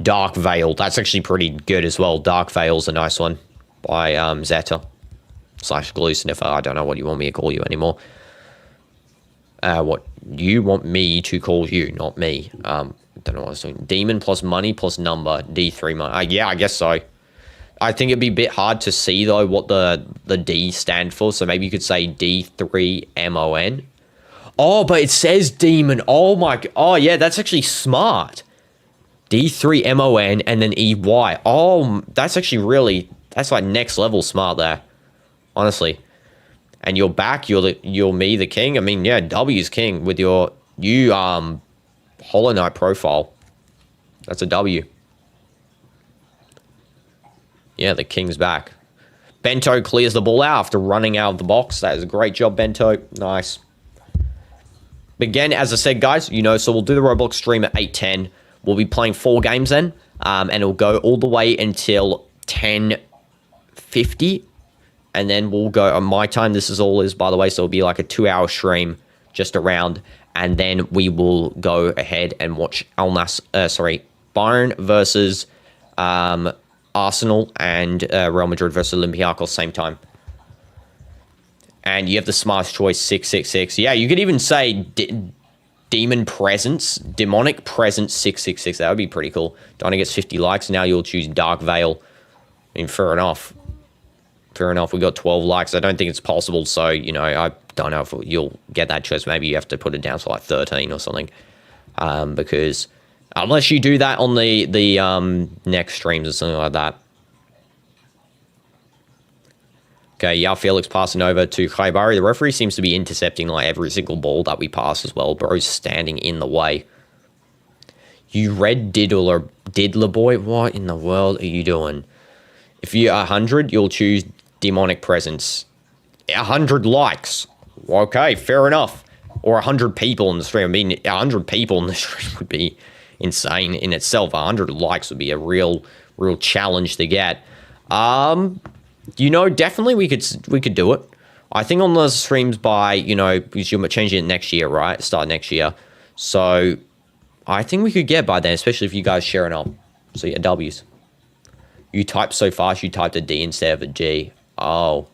Dark Veil. That's actually pretty good as well. Dark Veil's a nice one by Zeta. / Glue Sniffer. I don't know what you want me to call you anymore. What you want me to call you, not me. Don't know what I was doing. Demon plus money plus number. D3 money. Yeah, I guess so. I think it'd be a bit hard to see, though, what the D stand for. So maybe you could say D3MON. Oh, but it says demon. Oh, my God. Oh, yeah, that's actually smart. D3MON and then EY. Oh, that's actually really... That's like next level smart there. Honestly. And you're back, you're me the king. I mean, yeah, W's king with your Hollow Knight profile. That's a W. Yeah, the king's back. Bento clears the ball out after running out of the box. That is a great job, Bento. Nice. But again, as I said, guys, you know, so we'll do the Roblox stream at 8:10. We'll be playing 4 games then. And it'll go all the way until 10:50, and then we'll go on my time. This is all is, by the way, so it'll be like a 2-hour stream just around, and then we will go ahead and watch Bayern versus Arsenal and Real Madrid versus Olympiacos same time. And you have the smart choice 666. Yeah, you could even say demonic presence 666. That would be pretty cool. Donna gets 50 likes. Now you'll choose Dark Veil. I mean, fair enough. Fair enough. We got 12 likes. I don't think it's possible. So, you know, I don't know if you'll get that choice. Maybe you have to put it down to like 13 or something. Because unless you do that on the next streams or something like that. Okay, yeah, Felix passing over to Khaibari. The referee seems to be intercepting like every single ball that we pass as well. Bro's standing in the way. You red diddler boy? What in the world are you doing? If you're 100, you'll choose demonic presence. 100 likes. Okay, fair enough. Or 100 people in the stream. I mean, 100 people in the stream would be insane in itself. 100 likes would be a real challenge to get. You know, definitely we could do it. I think on the streams by, you know, because you're changing it next year, right? Start next year. So I think we could get by then, especially if you guys share it up. So yeah, W's. You typed so fast, you typed a D instead of a G. Oh,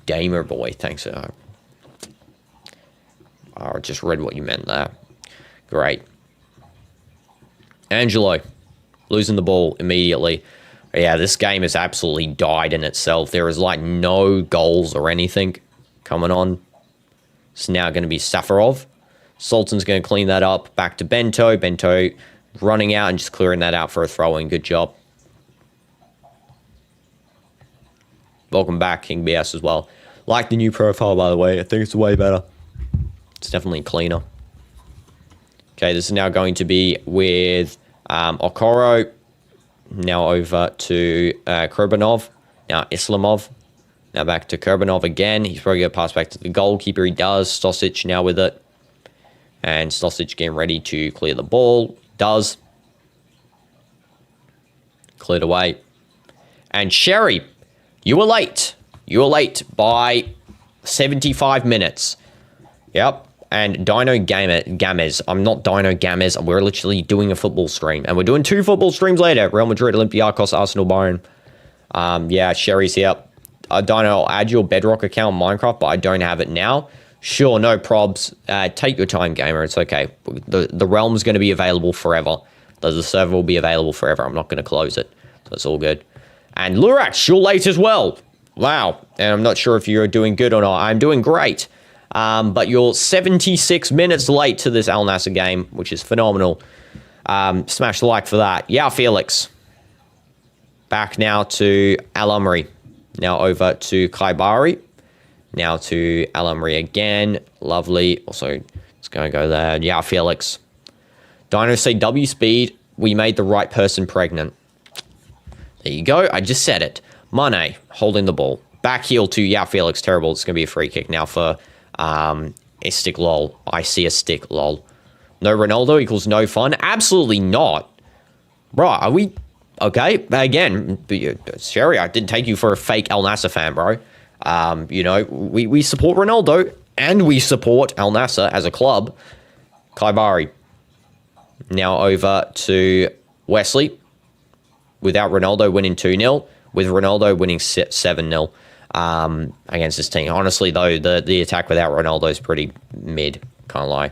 gamer boy, thanks. I just read what you meant there. Great. Angelo, losing the ball immediately. Yeah, this game has absolutely died in itself. There is like no goals or anything coming on. It's now going to be Safarov. Sultan's going to clean that up. Back to Bento. Bento running out and just clearing that out for a throw-in. Good job. Welcome back, King BS as well. Like the new profile, by the way. I think it's way better. It's definitely cleaner. Okay, this is now going to be with Okoro. Now over to Kurbanov. Now Islamov. Now back to Kurbanov again. He's probably going to pass back to the goalkeeper. He does. Stosic now with it. And Stosic getting ready to clear the ball. Does. Cleared away. And Sherry, you were late. You were late by 75 minutes. Yep. And Dino Gamez. I'm not Dino Gamez. We're literally doing a football stream. And we're doing 2 football streams later. Real Madrid, Olympiacos, Arsenal, Bayern. Yeah, Sherry's here. Dino, I'll add your Bedrock account on Minecraft, but I don't have it now. Sure, no probs. Take your time, gamer. It's okay. The realm's going to be available forever. The server will be available forever. I'm not going to close it. So it's all good. And Lurax, you're late as well. Wow. And I'm not sure if you're doing good or not. I'm doing great. But you're 76 minutes late to this Al Nassr game, which is phenomenal. Smash the like for that. Yeah, Felix. Back now to Al Amri. Now over to Khaibari. Now to Al Amri again. Lovely. Also, it's going to go there. Yeah, Felix. Dino say W speed. We made the right person pregnant. There you go. I just said it. Mane holding the ball. Back heel to Yeah, Felix. Terrible. It's going to be a free kick now for Istiklol. I see a stick, lol. No Ronaldo equals no fun? Absolutely not. Bro, are we... Okay, again, Sherry, I didn't take you for a fake Al Nassr fan, bro. You know, we support Ronaldo, and we support Al Nassr as a club. Khaibari. Now over to Wesley. Without Ronaldo winning 2-0. With Ronaldo winning 7-0. Against this team. Honestly, though, the attack without Ronaldo is pretty mid. Can't lie.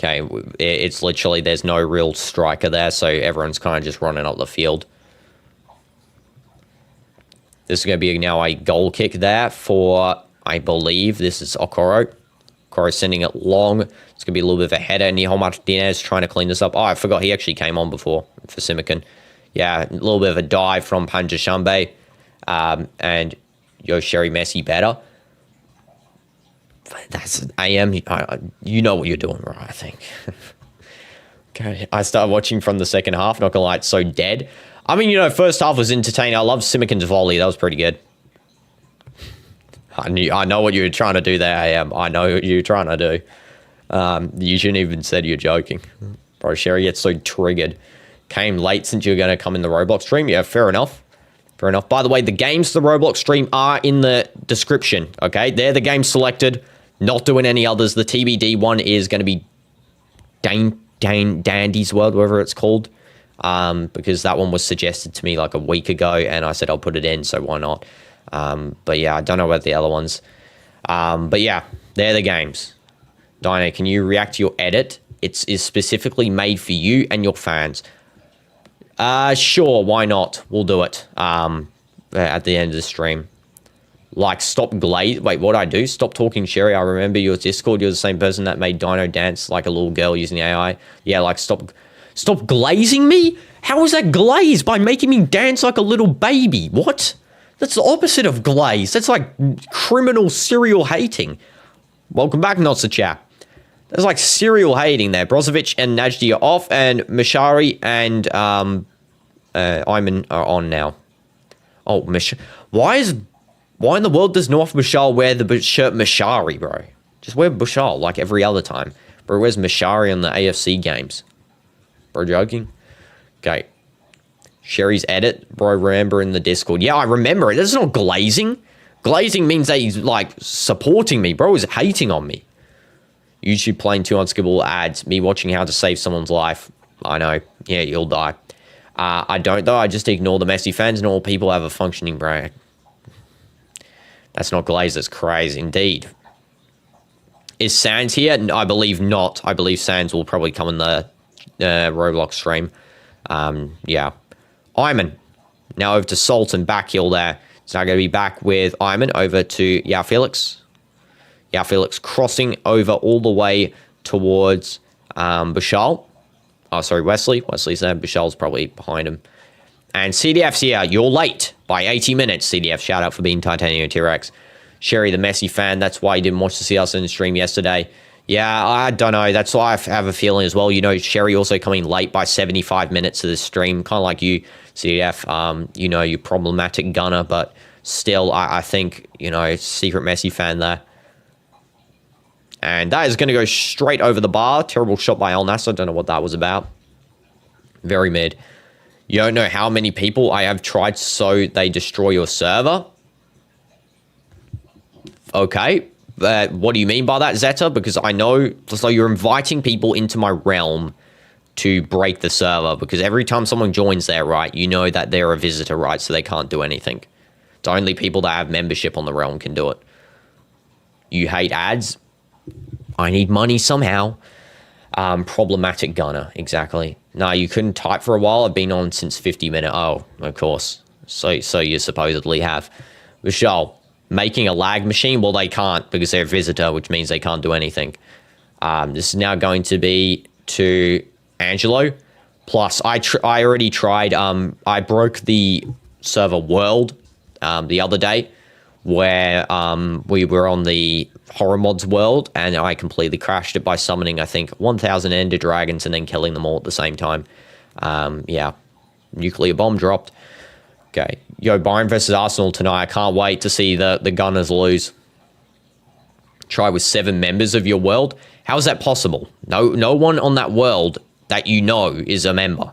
Okay, it's literally, there's no real striker there, so everyone's kind of just running up the field. This is going to be now a goal kick there for, I believe, this is Okoro. Okoro sending it long. It's going to be a little bit of a header. Nihal Martinez trying to clean this up. Oh, I forgot he actually came on before for Simican. Yeah, a little bit of a dive from Panjashambe. And Yosheri Messi better. That's AM. You know what you're doing, right? I think. Okay, I started watching from the second half. Not gonna lie, it's so dead. I mean, you know, first half was entertaining. I love Simican's volley. That was pretty good. I know what you were trying to do there, AM. I know what you're trying to do. You shouldn't even said you're joking. Bro, Sherry gets so triggered. Came late since you're going to come in the Roblox stream. Yeah, fair enough. Fair enough. By the way, the games to the Roblox stream are in the description, okay? They're the games selected. Not doing any others. The TBD one is going to be Dandy's World, whatever it's called. Because that one was suggested to me like a week ago, and I said I'll put it in, so why not? But yeah, I don't know about the other ones. But yeah, they're the games. Dino, can you react to your edit? It is specifically made for you and your fans. Sure, why not? We'll do it at the end of the stream. Like, stop glaze. Wait, what did I do? Stop talking, Sherry. I remember your Discord. You're the same person that made Dino dance like a little girl using AI. Yeah, like, stop glazing me? How is that glaze? By making me dance like a little baby. What? That's the opposite of glaze. That's like criminal serial hating. Welcome back, Nassr chat. There's like serial hating there. Brozovic and Najdi are off, and Mashari and Ayman are on now. Oh, why in the world does North Mashal wear the shirt Mashari, bro? Just wear Mashal like every other time. Bro, where's Mashari on the AFC games? Bro, joking? Okay. Sherry's edit. Bro, remember in the Discord. Yeah, I remember it. That's not glazing. Glazing means that he's, like, supporting me. Bro is hating on me. YouTube playing 2 unskippable ads. Me watching how to save someone's life. I know. Yeah, you'll die. I don't, though. I just ignore the messy fans and all people have a functioning brain. That's not glaze. That's crazy. Indeed. Is Sans here? I believe not. I believe Sans will probably come in the Roblox stream. Yeah. Ayman. Now over to Sultan. Back heel there. So I'm going to be back with Ayman over to Yao Felix. Yao Felix crossing over all the way towards Bashal. Oh, sorry, Wesley. Wesley's there. Bashal's probably behind him. And CDF's here. You're late by 80 minutes, CDF. Shout out for being Titanium T-Rex. Sherry, the Messi fan. That's why you didn't watch the CS in the stream yesterday. Yeah, I don't know. That's why I have a feeling as well. You know, Sherry also coming late by 75 minutes to the stream. Kind of like you, CDF. You know, you problematic gunner. But still, I think, you know, secret Messi fan there. And that is going to go straight over the bar. Terrible shot by Al Nassr. Don't know what that was about. Very mid. You don't know how many people I have tried so they destroy your server. Okay. What do you mean by that, Zeta? Because I know, so you're inviting people into my realm to break the server. Because every time someone joins there, right, you know that they're a visitor, right? So they can't do anything. It's only people that have membership on the realm can do it. You hate ads? I need money somehow. Problematic gunner, exactly. No, you couldn't type for a while. I've been on since 50 minutes. Oh, of course. So you supposedly have. Vishal, making a lag machine? Well, they can't because they're a visitor, which means they can't do anything. This is now going to be to Angelo. Plus, I already tried. I broke the server world the other day, where we were on the Horror Mods world, and I completely crashed it by summoning, I think, 1,000 Ender Dragons and then killing them all at the same time. Yeah. Nuclear bomb dropped. Okay. Yo, Bein versus Arsenal tonight. I can't wait to see the Gunners lose. Try with 7 members of your world. How is that possible? No one on that world that you know is a member.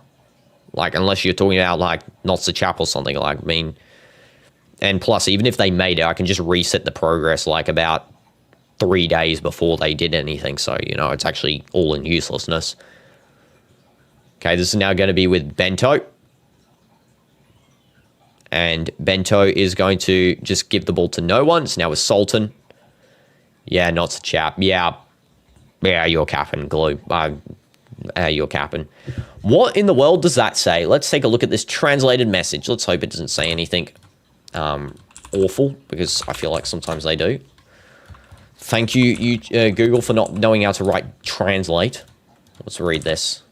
Like, unless you're talking about, like, Nassr Chap or something. Like, I mean... And plus, even if they made it, I can just reset the progress like about 3 days before they did anything. So, you know, it's actually all in uselessness. Okay, this is now going to be with Bento. And Bento is going to just give the ball to no one. It's now with Sultan. Yeah, Nassr Chap. Yeah, you're capping, Glue. You're capping. What in the world does that say? Let's take a look at this translated message. Let's hope it doesn't say anything awful, because I feel like sometimes they do. Thank you, Google, for not knowing how to translate. Let's read this.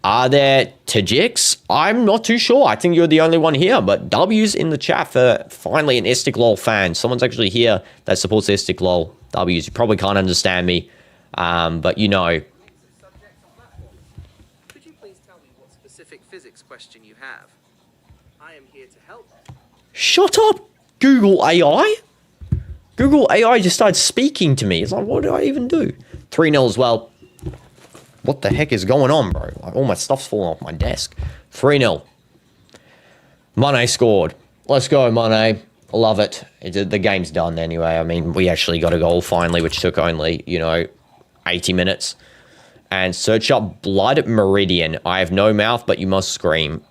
Are there Tajiks? I'm not too sure. I think you're the only one here, but W's in the chat for finally an Istiklol fan. Someone's actually here that supports Istiklol. W's, you probably can't understand me, but you know. Could you please tell me what specific physics question you have? I am here to help. Shut up, Google AI. Google AI just started speaking to me. It's like, what did I even do? 3-0 as well. What the heck is going on, bro? Like, all my stuff's falling off my desk. 3-0. Mane scored. Let's go, Mane. Love it. The game's done anyway. I mean, we actually got a goal finally, which took only, 80 minutes. And search up Blood Meridian. I have no mouth, but you must scream.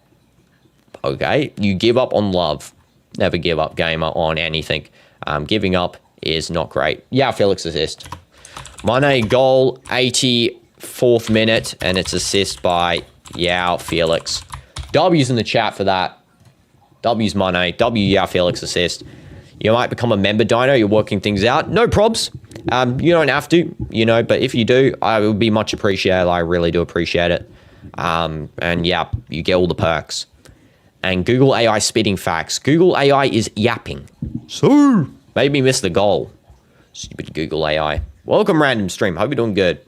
Okay. You give up on love. Never give up, gamer, on anything. Giving up is not great. Yeah, Felix assist. Mane goal, 84th minute, and it's assist by Yao Felix. W's in the chat for that. W's Mane. W Yao Felix assist. You might become a member, Dino. You're working things out. No probs. You don't have to, but if you do, I would be much appreciated. I really do appreciate it. And yeah, you get all the perks. And Google AI spitting facts. Google AI is yapping. So, made me miss the goal. Stupid Google AI. Welcome, random stream. Hope you're doing good.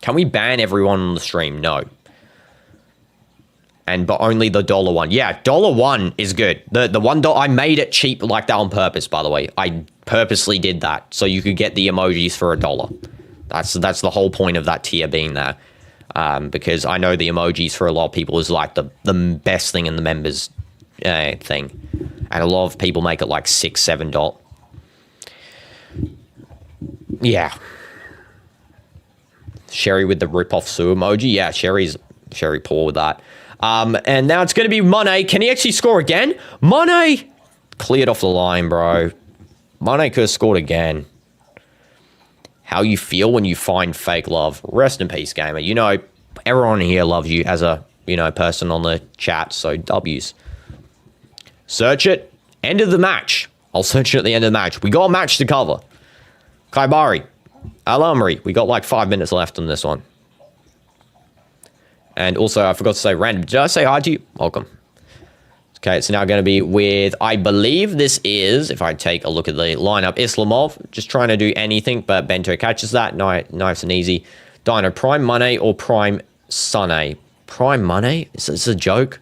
Can we ban everyone on the stream? No. But only the $1. Yeah, $1 is good. The $1, I made it cheap like that on purpose, by the way. I purposely did that so you could get the emojis for $1. That's the whole point of that tier being there. Because I know the emojis for a lot of people is like the best thing in the members thing. And a lot of people make it like $6, $7. Yeah. Sherry with the rip-off Sue emoji. Yeah, Sherry poor with that. And now it's going to be Mane. Can he actually score again? Mane cleared off the line, bro. Mane could have scored again. How you feel when you find fake love. Rest in peace, gamer. Everyone here loves you as a, person on the chat. So W's. Search it. End of the match. I'll search it at the end of the match. We got a match to cover. Kaibari. Al-Amri. We got like 5 minutes left on this one. And also, I forgot to say random. Did I say hi to you? Welcome. Okay, it's now going to be with, I believe this is, if I take a look at the lineup, Islamov. Just trying to do anything, but Bento catches that. Nice and easy. Dino, Prime Mane or Prime Sane? Prime Mane? Is this a joke?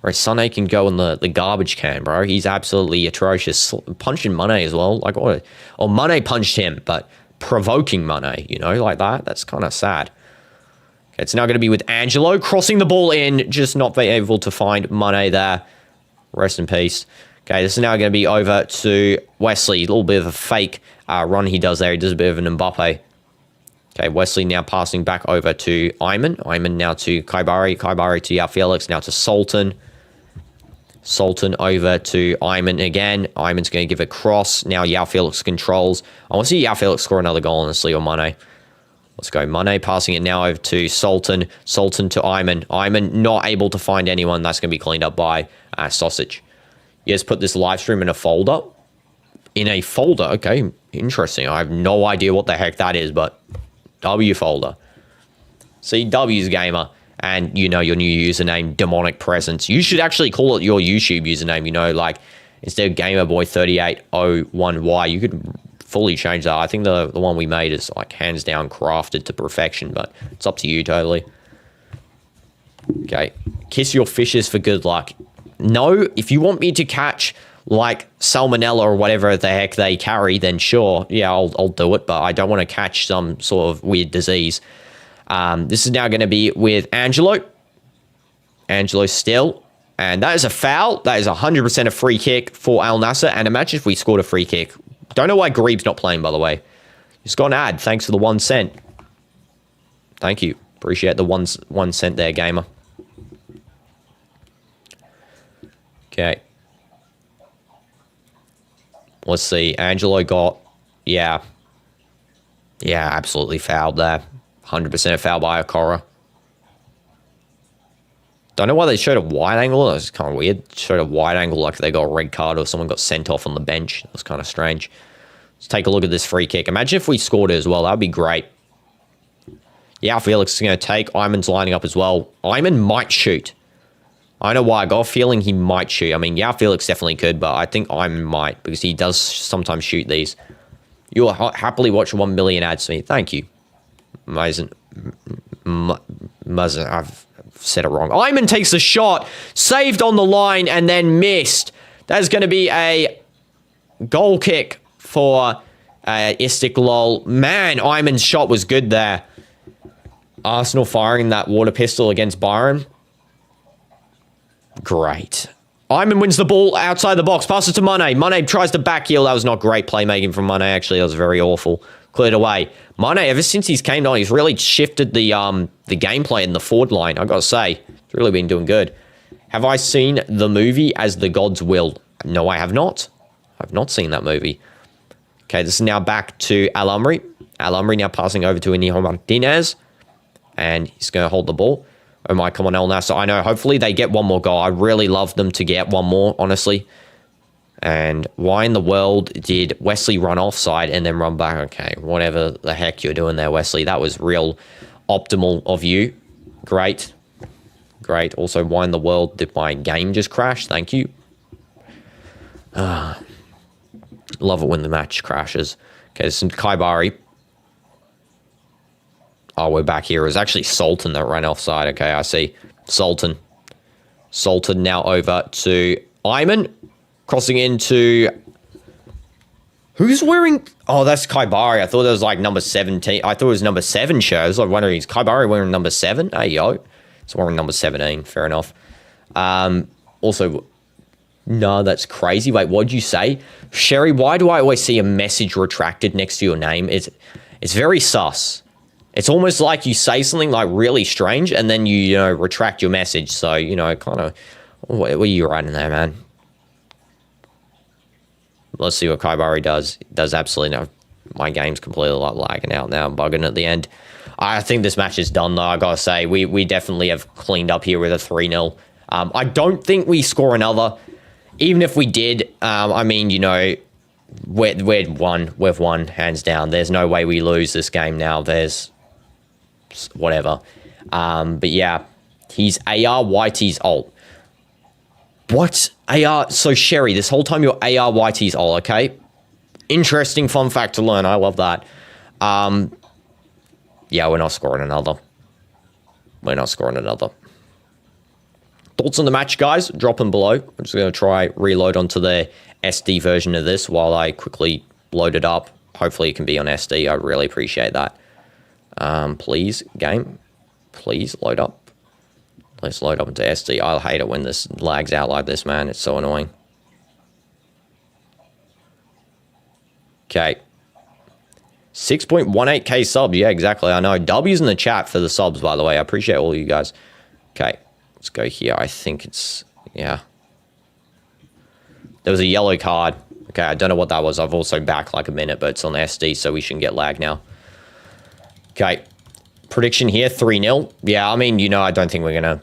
Or Sane can go in the garbage can, bro. He's absolutely atrocious. Punching Mane as well. Like, what? Or Mane punched him, but provoking Mane, like that. That's kind of sad. It's now going to be with Angelo crossing the ball in, just not able to find Mane there. Rest in peace. Okay, this is now going to be over to Wesley. A little bit of a fake run he does there. He does a bit of an Mbappe. Okay, Wesley now passing back over to Ayman. Ayman now to Kaibari. Kaibari to Yao Felix. Now to Sultan. Sultan over to Ayman again. Ayman's going to give a cross. Now Yao Felix controls. I want to see Yao Felix score another goal, honestly, or Mane. Let's go. Mane passing it now over to Sultan. Sultan to Ayman. Ayman not able to find anyone. That's going to be cleaned up by Sausage. Yes, put this live stream in a folder. In a folder? Okay, interesting. I have no idea what the heck that is, but W folder. See, W's gamer. And your new username, Demonic Presence. You should actually call it your YouTube username, like instead of GamerBoy3801Y, you could fully change that. I think the one we made is like hands down crafted to perfection, but it's up to you totally. Okay. Kiss your fishes for good luck. No, if you want me to catch like salmonella or whatever the heck they carry, then sure. Yeah, I'll do it, but I don't want to catch some sort of weird disease. This is now going to be with Angelo. Angelo still. And that is a foul. That is 100% a free kick for Al Nassr. And imagine if we scored a free kick. Don't know why Greeb's not playing, by the way. Just got an ad. Thanks for the 1 cent. Thank you. Appreciate the 1 cent there, gamer. Okay. Let's see. Angelo got... Yeah. Yeah, absolutely fouled there. 100% a foul by Okora. Don't know why they showed a wide angle. That was kind of weird. Showed a wide angle like they got a red card or someone got sent off on the bench. That was kind of strange. Let's take a look at this free kick. Imagine if we scored it as well. That would be great. Yeah, Felix is going to take. Ayman's lining up as well. Ayman might shoot. I don't know why. I got a feeling he might shoot. I mean, yeah, Felix definitely could, but I think Ayman might because he does sometimes shoot these. You'll happily watch 1 million ads for me. Thank you. Amazing. I've said it wrong. Ayman takes the shot, saved on the line, and then missed. That's going to be a goal kick for Istiklol. Man, Ayman's shot was good there. Arsenal firing that water pistol against Byron. Great. Iman wins the ball outside the box. Passes to Mane. Mane tries to back heel. That was not great playmaking from Mane, actually. That was very awful. Cleared away. Mane, ever since he's came on, he's really shifted the gameplay in the forward line, I gotta say. He's really been doing good. Have I seen the movie As the Gods Will? No, I have not. I've not seen that movie. Okay, this is now back to Al Amri. Al Amri now passing over to Inigo Martinez. And he's going to hold the ball. Oh my, come on, El Nassr. I know, hopefully they get one more goal. I really love them to get one more, honestly. And why in the world did Wesley run offside and then run back? Okay, whatever the heck you're doing there, Wesley. That was real optimal of you. Great. Great. Also, why in the world did my game just crash? Thank you. Love it when the match crashes. Okay, this is Kaibari. Oh, we're back here. It was actually Sultan that ran offside. Okay, I see. Sultan. Sultan now over to Iman. Crossing into... Who's wearing... Oh, that's Kaibari. I thought it was like number 17. I thought it was number 7 shirt. I was like wondering, is Kaibari wearing number 7? Hey, yo. It's wearing number 17. Fair enough. Also... No, that's crazy. Wait, what'd you say? Sherry, why do I always see a message retracted next to your name? It's very sus. It's almost like you say something like really strange and then you retract your message. So, kind of, what are you writing there, man? Let's see what Kaibari does. Does absolutely no. My game's completely like lagging out now. I'm bugging at the end. I think this match is done, though. I gotta say, we definitely have cleaned up here with a 3-0. I don't think we score another. Even if we did, I mean, we've won, hands down. There's no way we lose this game now. There's whatever. But yeah, he's AR, YT's ult. What? AR, so Sherry, this whole time you're AR, YT's ult, okay? Interesting fun fact to learn. I love that. Yeah, we're not scoring another. We're not scoring another. Thoughts on the match, guys? Drop them below. I'm just going to try reload onto the SD version of this while I quickly load it up. Hopefully it can be on SD. I really appreciate that. Please, game. Please load up. Let's load up into SD. I'll hate it when this lags out like this, man. It's so annoying. Okay. 6.18k subs. Yeah, exactly. I know. W's in the chat for the subs, by the way. I appreciate all you guys. Okay. Let's go here. I think it's... Yeah. There was a yellow card. Okay, I don't know what that was. I've also back like a minute, but it's on SD, so we shouldn't get lag now. Okay. Prediction here, 3-0. Yeah, I mean, I don't think we're going to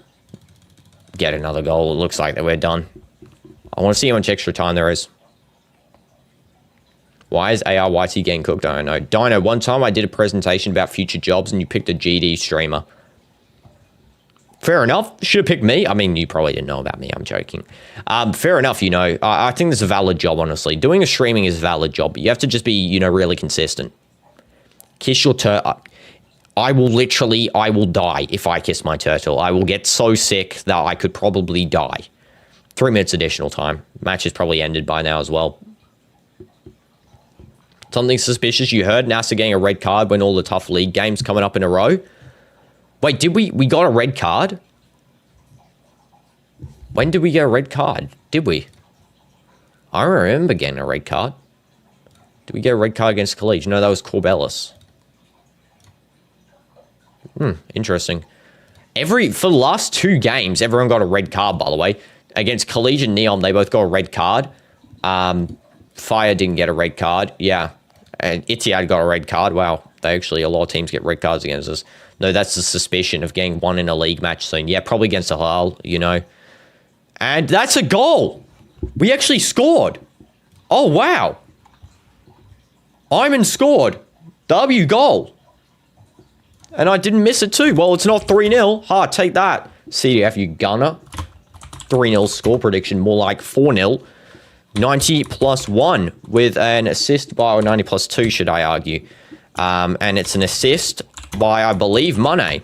get another goal. It looks like that we're done. I want to see how much extra time there is. Why is ARYT getting cooked? I don't know. Dino, one time I did a presentation about future jobs and you picked a GD streamer. Fair enough. Should have picked me. I mean, you probably didn't know about me. I'm joking. Fair enough, I think this is a valid job, honestly. Doing a streaming is a valid job, but you have to just be, really consistent. Kiss your turtle. I will die if I kiss my turtle. I will get so sick that I could probably die. 3 minutes additional time. Match is probably ended by now as well. Something suspicious you heard? Nassr getting a red card when all the tough league games coming up in a row? Wait, did we got a red card? When did we get a red card? Did we? I remember getting a red card. Did we get a red card against Collegiate? No, that was Corbelis. Interesting. For the last 2 games, everyone got a red card, by the way. Against Collegiate and Neon, they both got a red card. Fire didn't get a red card. Yeah. And Etihad got a red card. Wow. A lot of teams get red cards against us. No, that's the suspicion of getting one in a league match soon. Yeah, probably against Halal, And that's a goal. We actually scored. Oh, wow. Iman scored. W goal. And I didn't miss it too. Well, it's not 3-0. Ha, take that. CDF, you gunner. 3-0 score prediction. More like 4-0. 90 plus 1 with an assist by, or 90 plus 2, should I argue. And it's an assist by, I believe, Mane.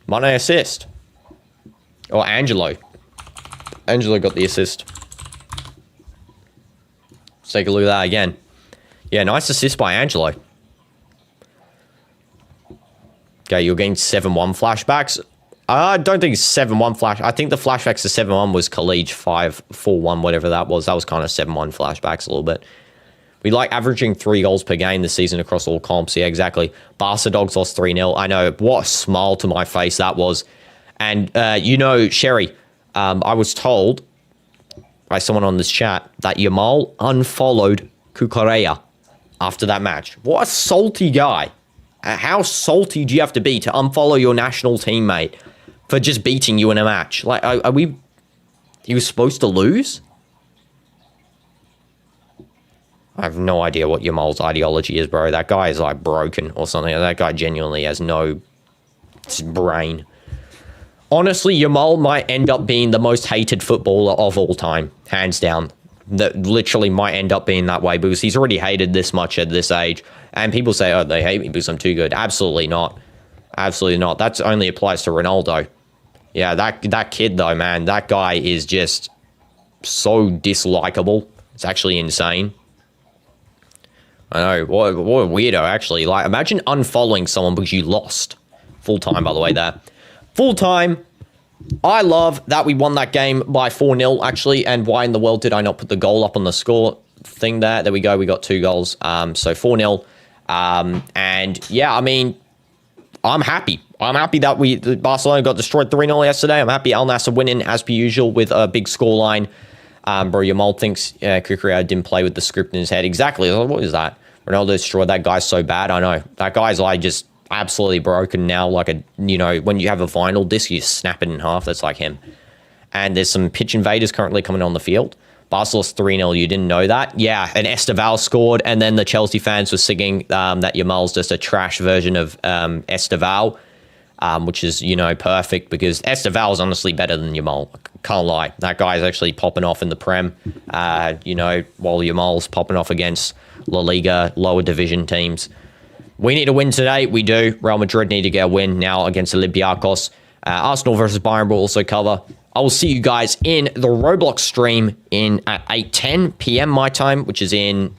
Mane assist. Or Angelo. Angelo got the assist. Let's take a look at that again. Yeah, nice assist by Angelo. Okay, you're getting 7-1 flashbacks. I don't think it's 7-1 flash. I think the flashbacks to 7-1 was College 5-4-1, whatever that was. That was kind of 7-1 flashbacks a little bit. We like averaging 3 goals per game this season across all comps. Yeah, exactly. Barca Dogs lost 3-0. I know. What a smile to my face that was. And, you know, Sherry, I was told by someone on this chat that Yamal unfollowed Cucurella after that match. What a salty guy. How salty do you have to be to unfollow your national teammate for just beating you in a match? Like, are we... He was supposed to lose? I have no idea what Yamal's ideology is, bro. That guy is, like, broken or something. That guy genuinely has no brain. Honestly, Yamal might end up being the most hated footballer of all time. Hands down. That literally might end up being that way because he's already hated this much at this age. And people say, oh, they hate me because I'm too good. Absolutely not. Absolutely not. That only applies to Ronaldo. Yeah, that kid, though, man, that guy is just so dislikable. It's actually insane. I know. What a weirdo, actually. Like, imagine unfollowing someone because you lost. Full time, by the way, there. Full time. I love that we won that game by 4-0, actually. And why in the world did I not put the goal up on the score thing there? There we go. We got 2 goals. So 4-0. And, yeah, I mean, I'm happy. I'm happy that Barcelona got destroyed 3-0 yesterday. I'm happy Al Nassr winning, as per usual, with a big scoreline. Bro, Yamal thinks Cucurella didn't play with the script in his head. Exactly. What is that? Ronaldo destroyed that guy so bad. I know. That guy's, like, just absolutely broken now. Like, you know, when you have a vinyl disc, you snap it in half. That's like him. And there's some pitch invaders currently coming on the field. Barcelona's 3-0. You didn't know that? Yeah, and Esteval scored, and then the Chelsea fans were singing that Yamal's just a trash version of Esteval, which is, you know, perfect because Esteval is honestly better than Yamal. Can't lie. That guy is actually popping off in the Prem, you know, while Yamal's popping off against La Liga, lower division teams. We need to win today. We do. Real Madrid need to get a win now against Olympiacos. Arsenal versus Bayern will also cover. I will see you guys in the Roblox stream at 8:10 p.m. my time, which is in,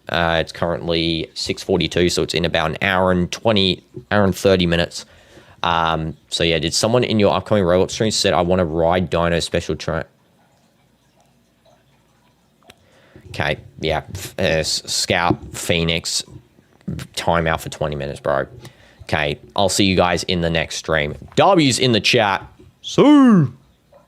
it's currently 6:42, so it's in about an hour and 30 minutes. So yeah, did someone in your upcoming Roblox stream said, I want to ride Dino special train? Okay, yeah, Scout, Phoenix, timeout for 20 minutes, bro. Okay, I'll see you guys in the next stream. W's in the chat.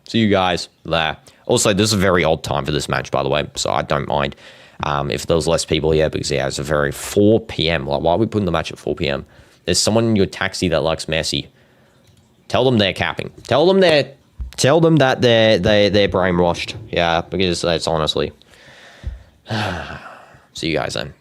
See you guys there. Also, this is a very odd time for this match, by the way, so I don't mind if there was less people here, because yeah, it's a very 4 p.m. Like, why are we putting the match at 4 p.m.? There's someone in your taxi that likes Messi. Tell them they're capping. Tell them that they're brainwashed. Yeah, because it's honestly. See you guys then.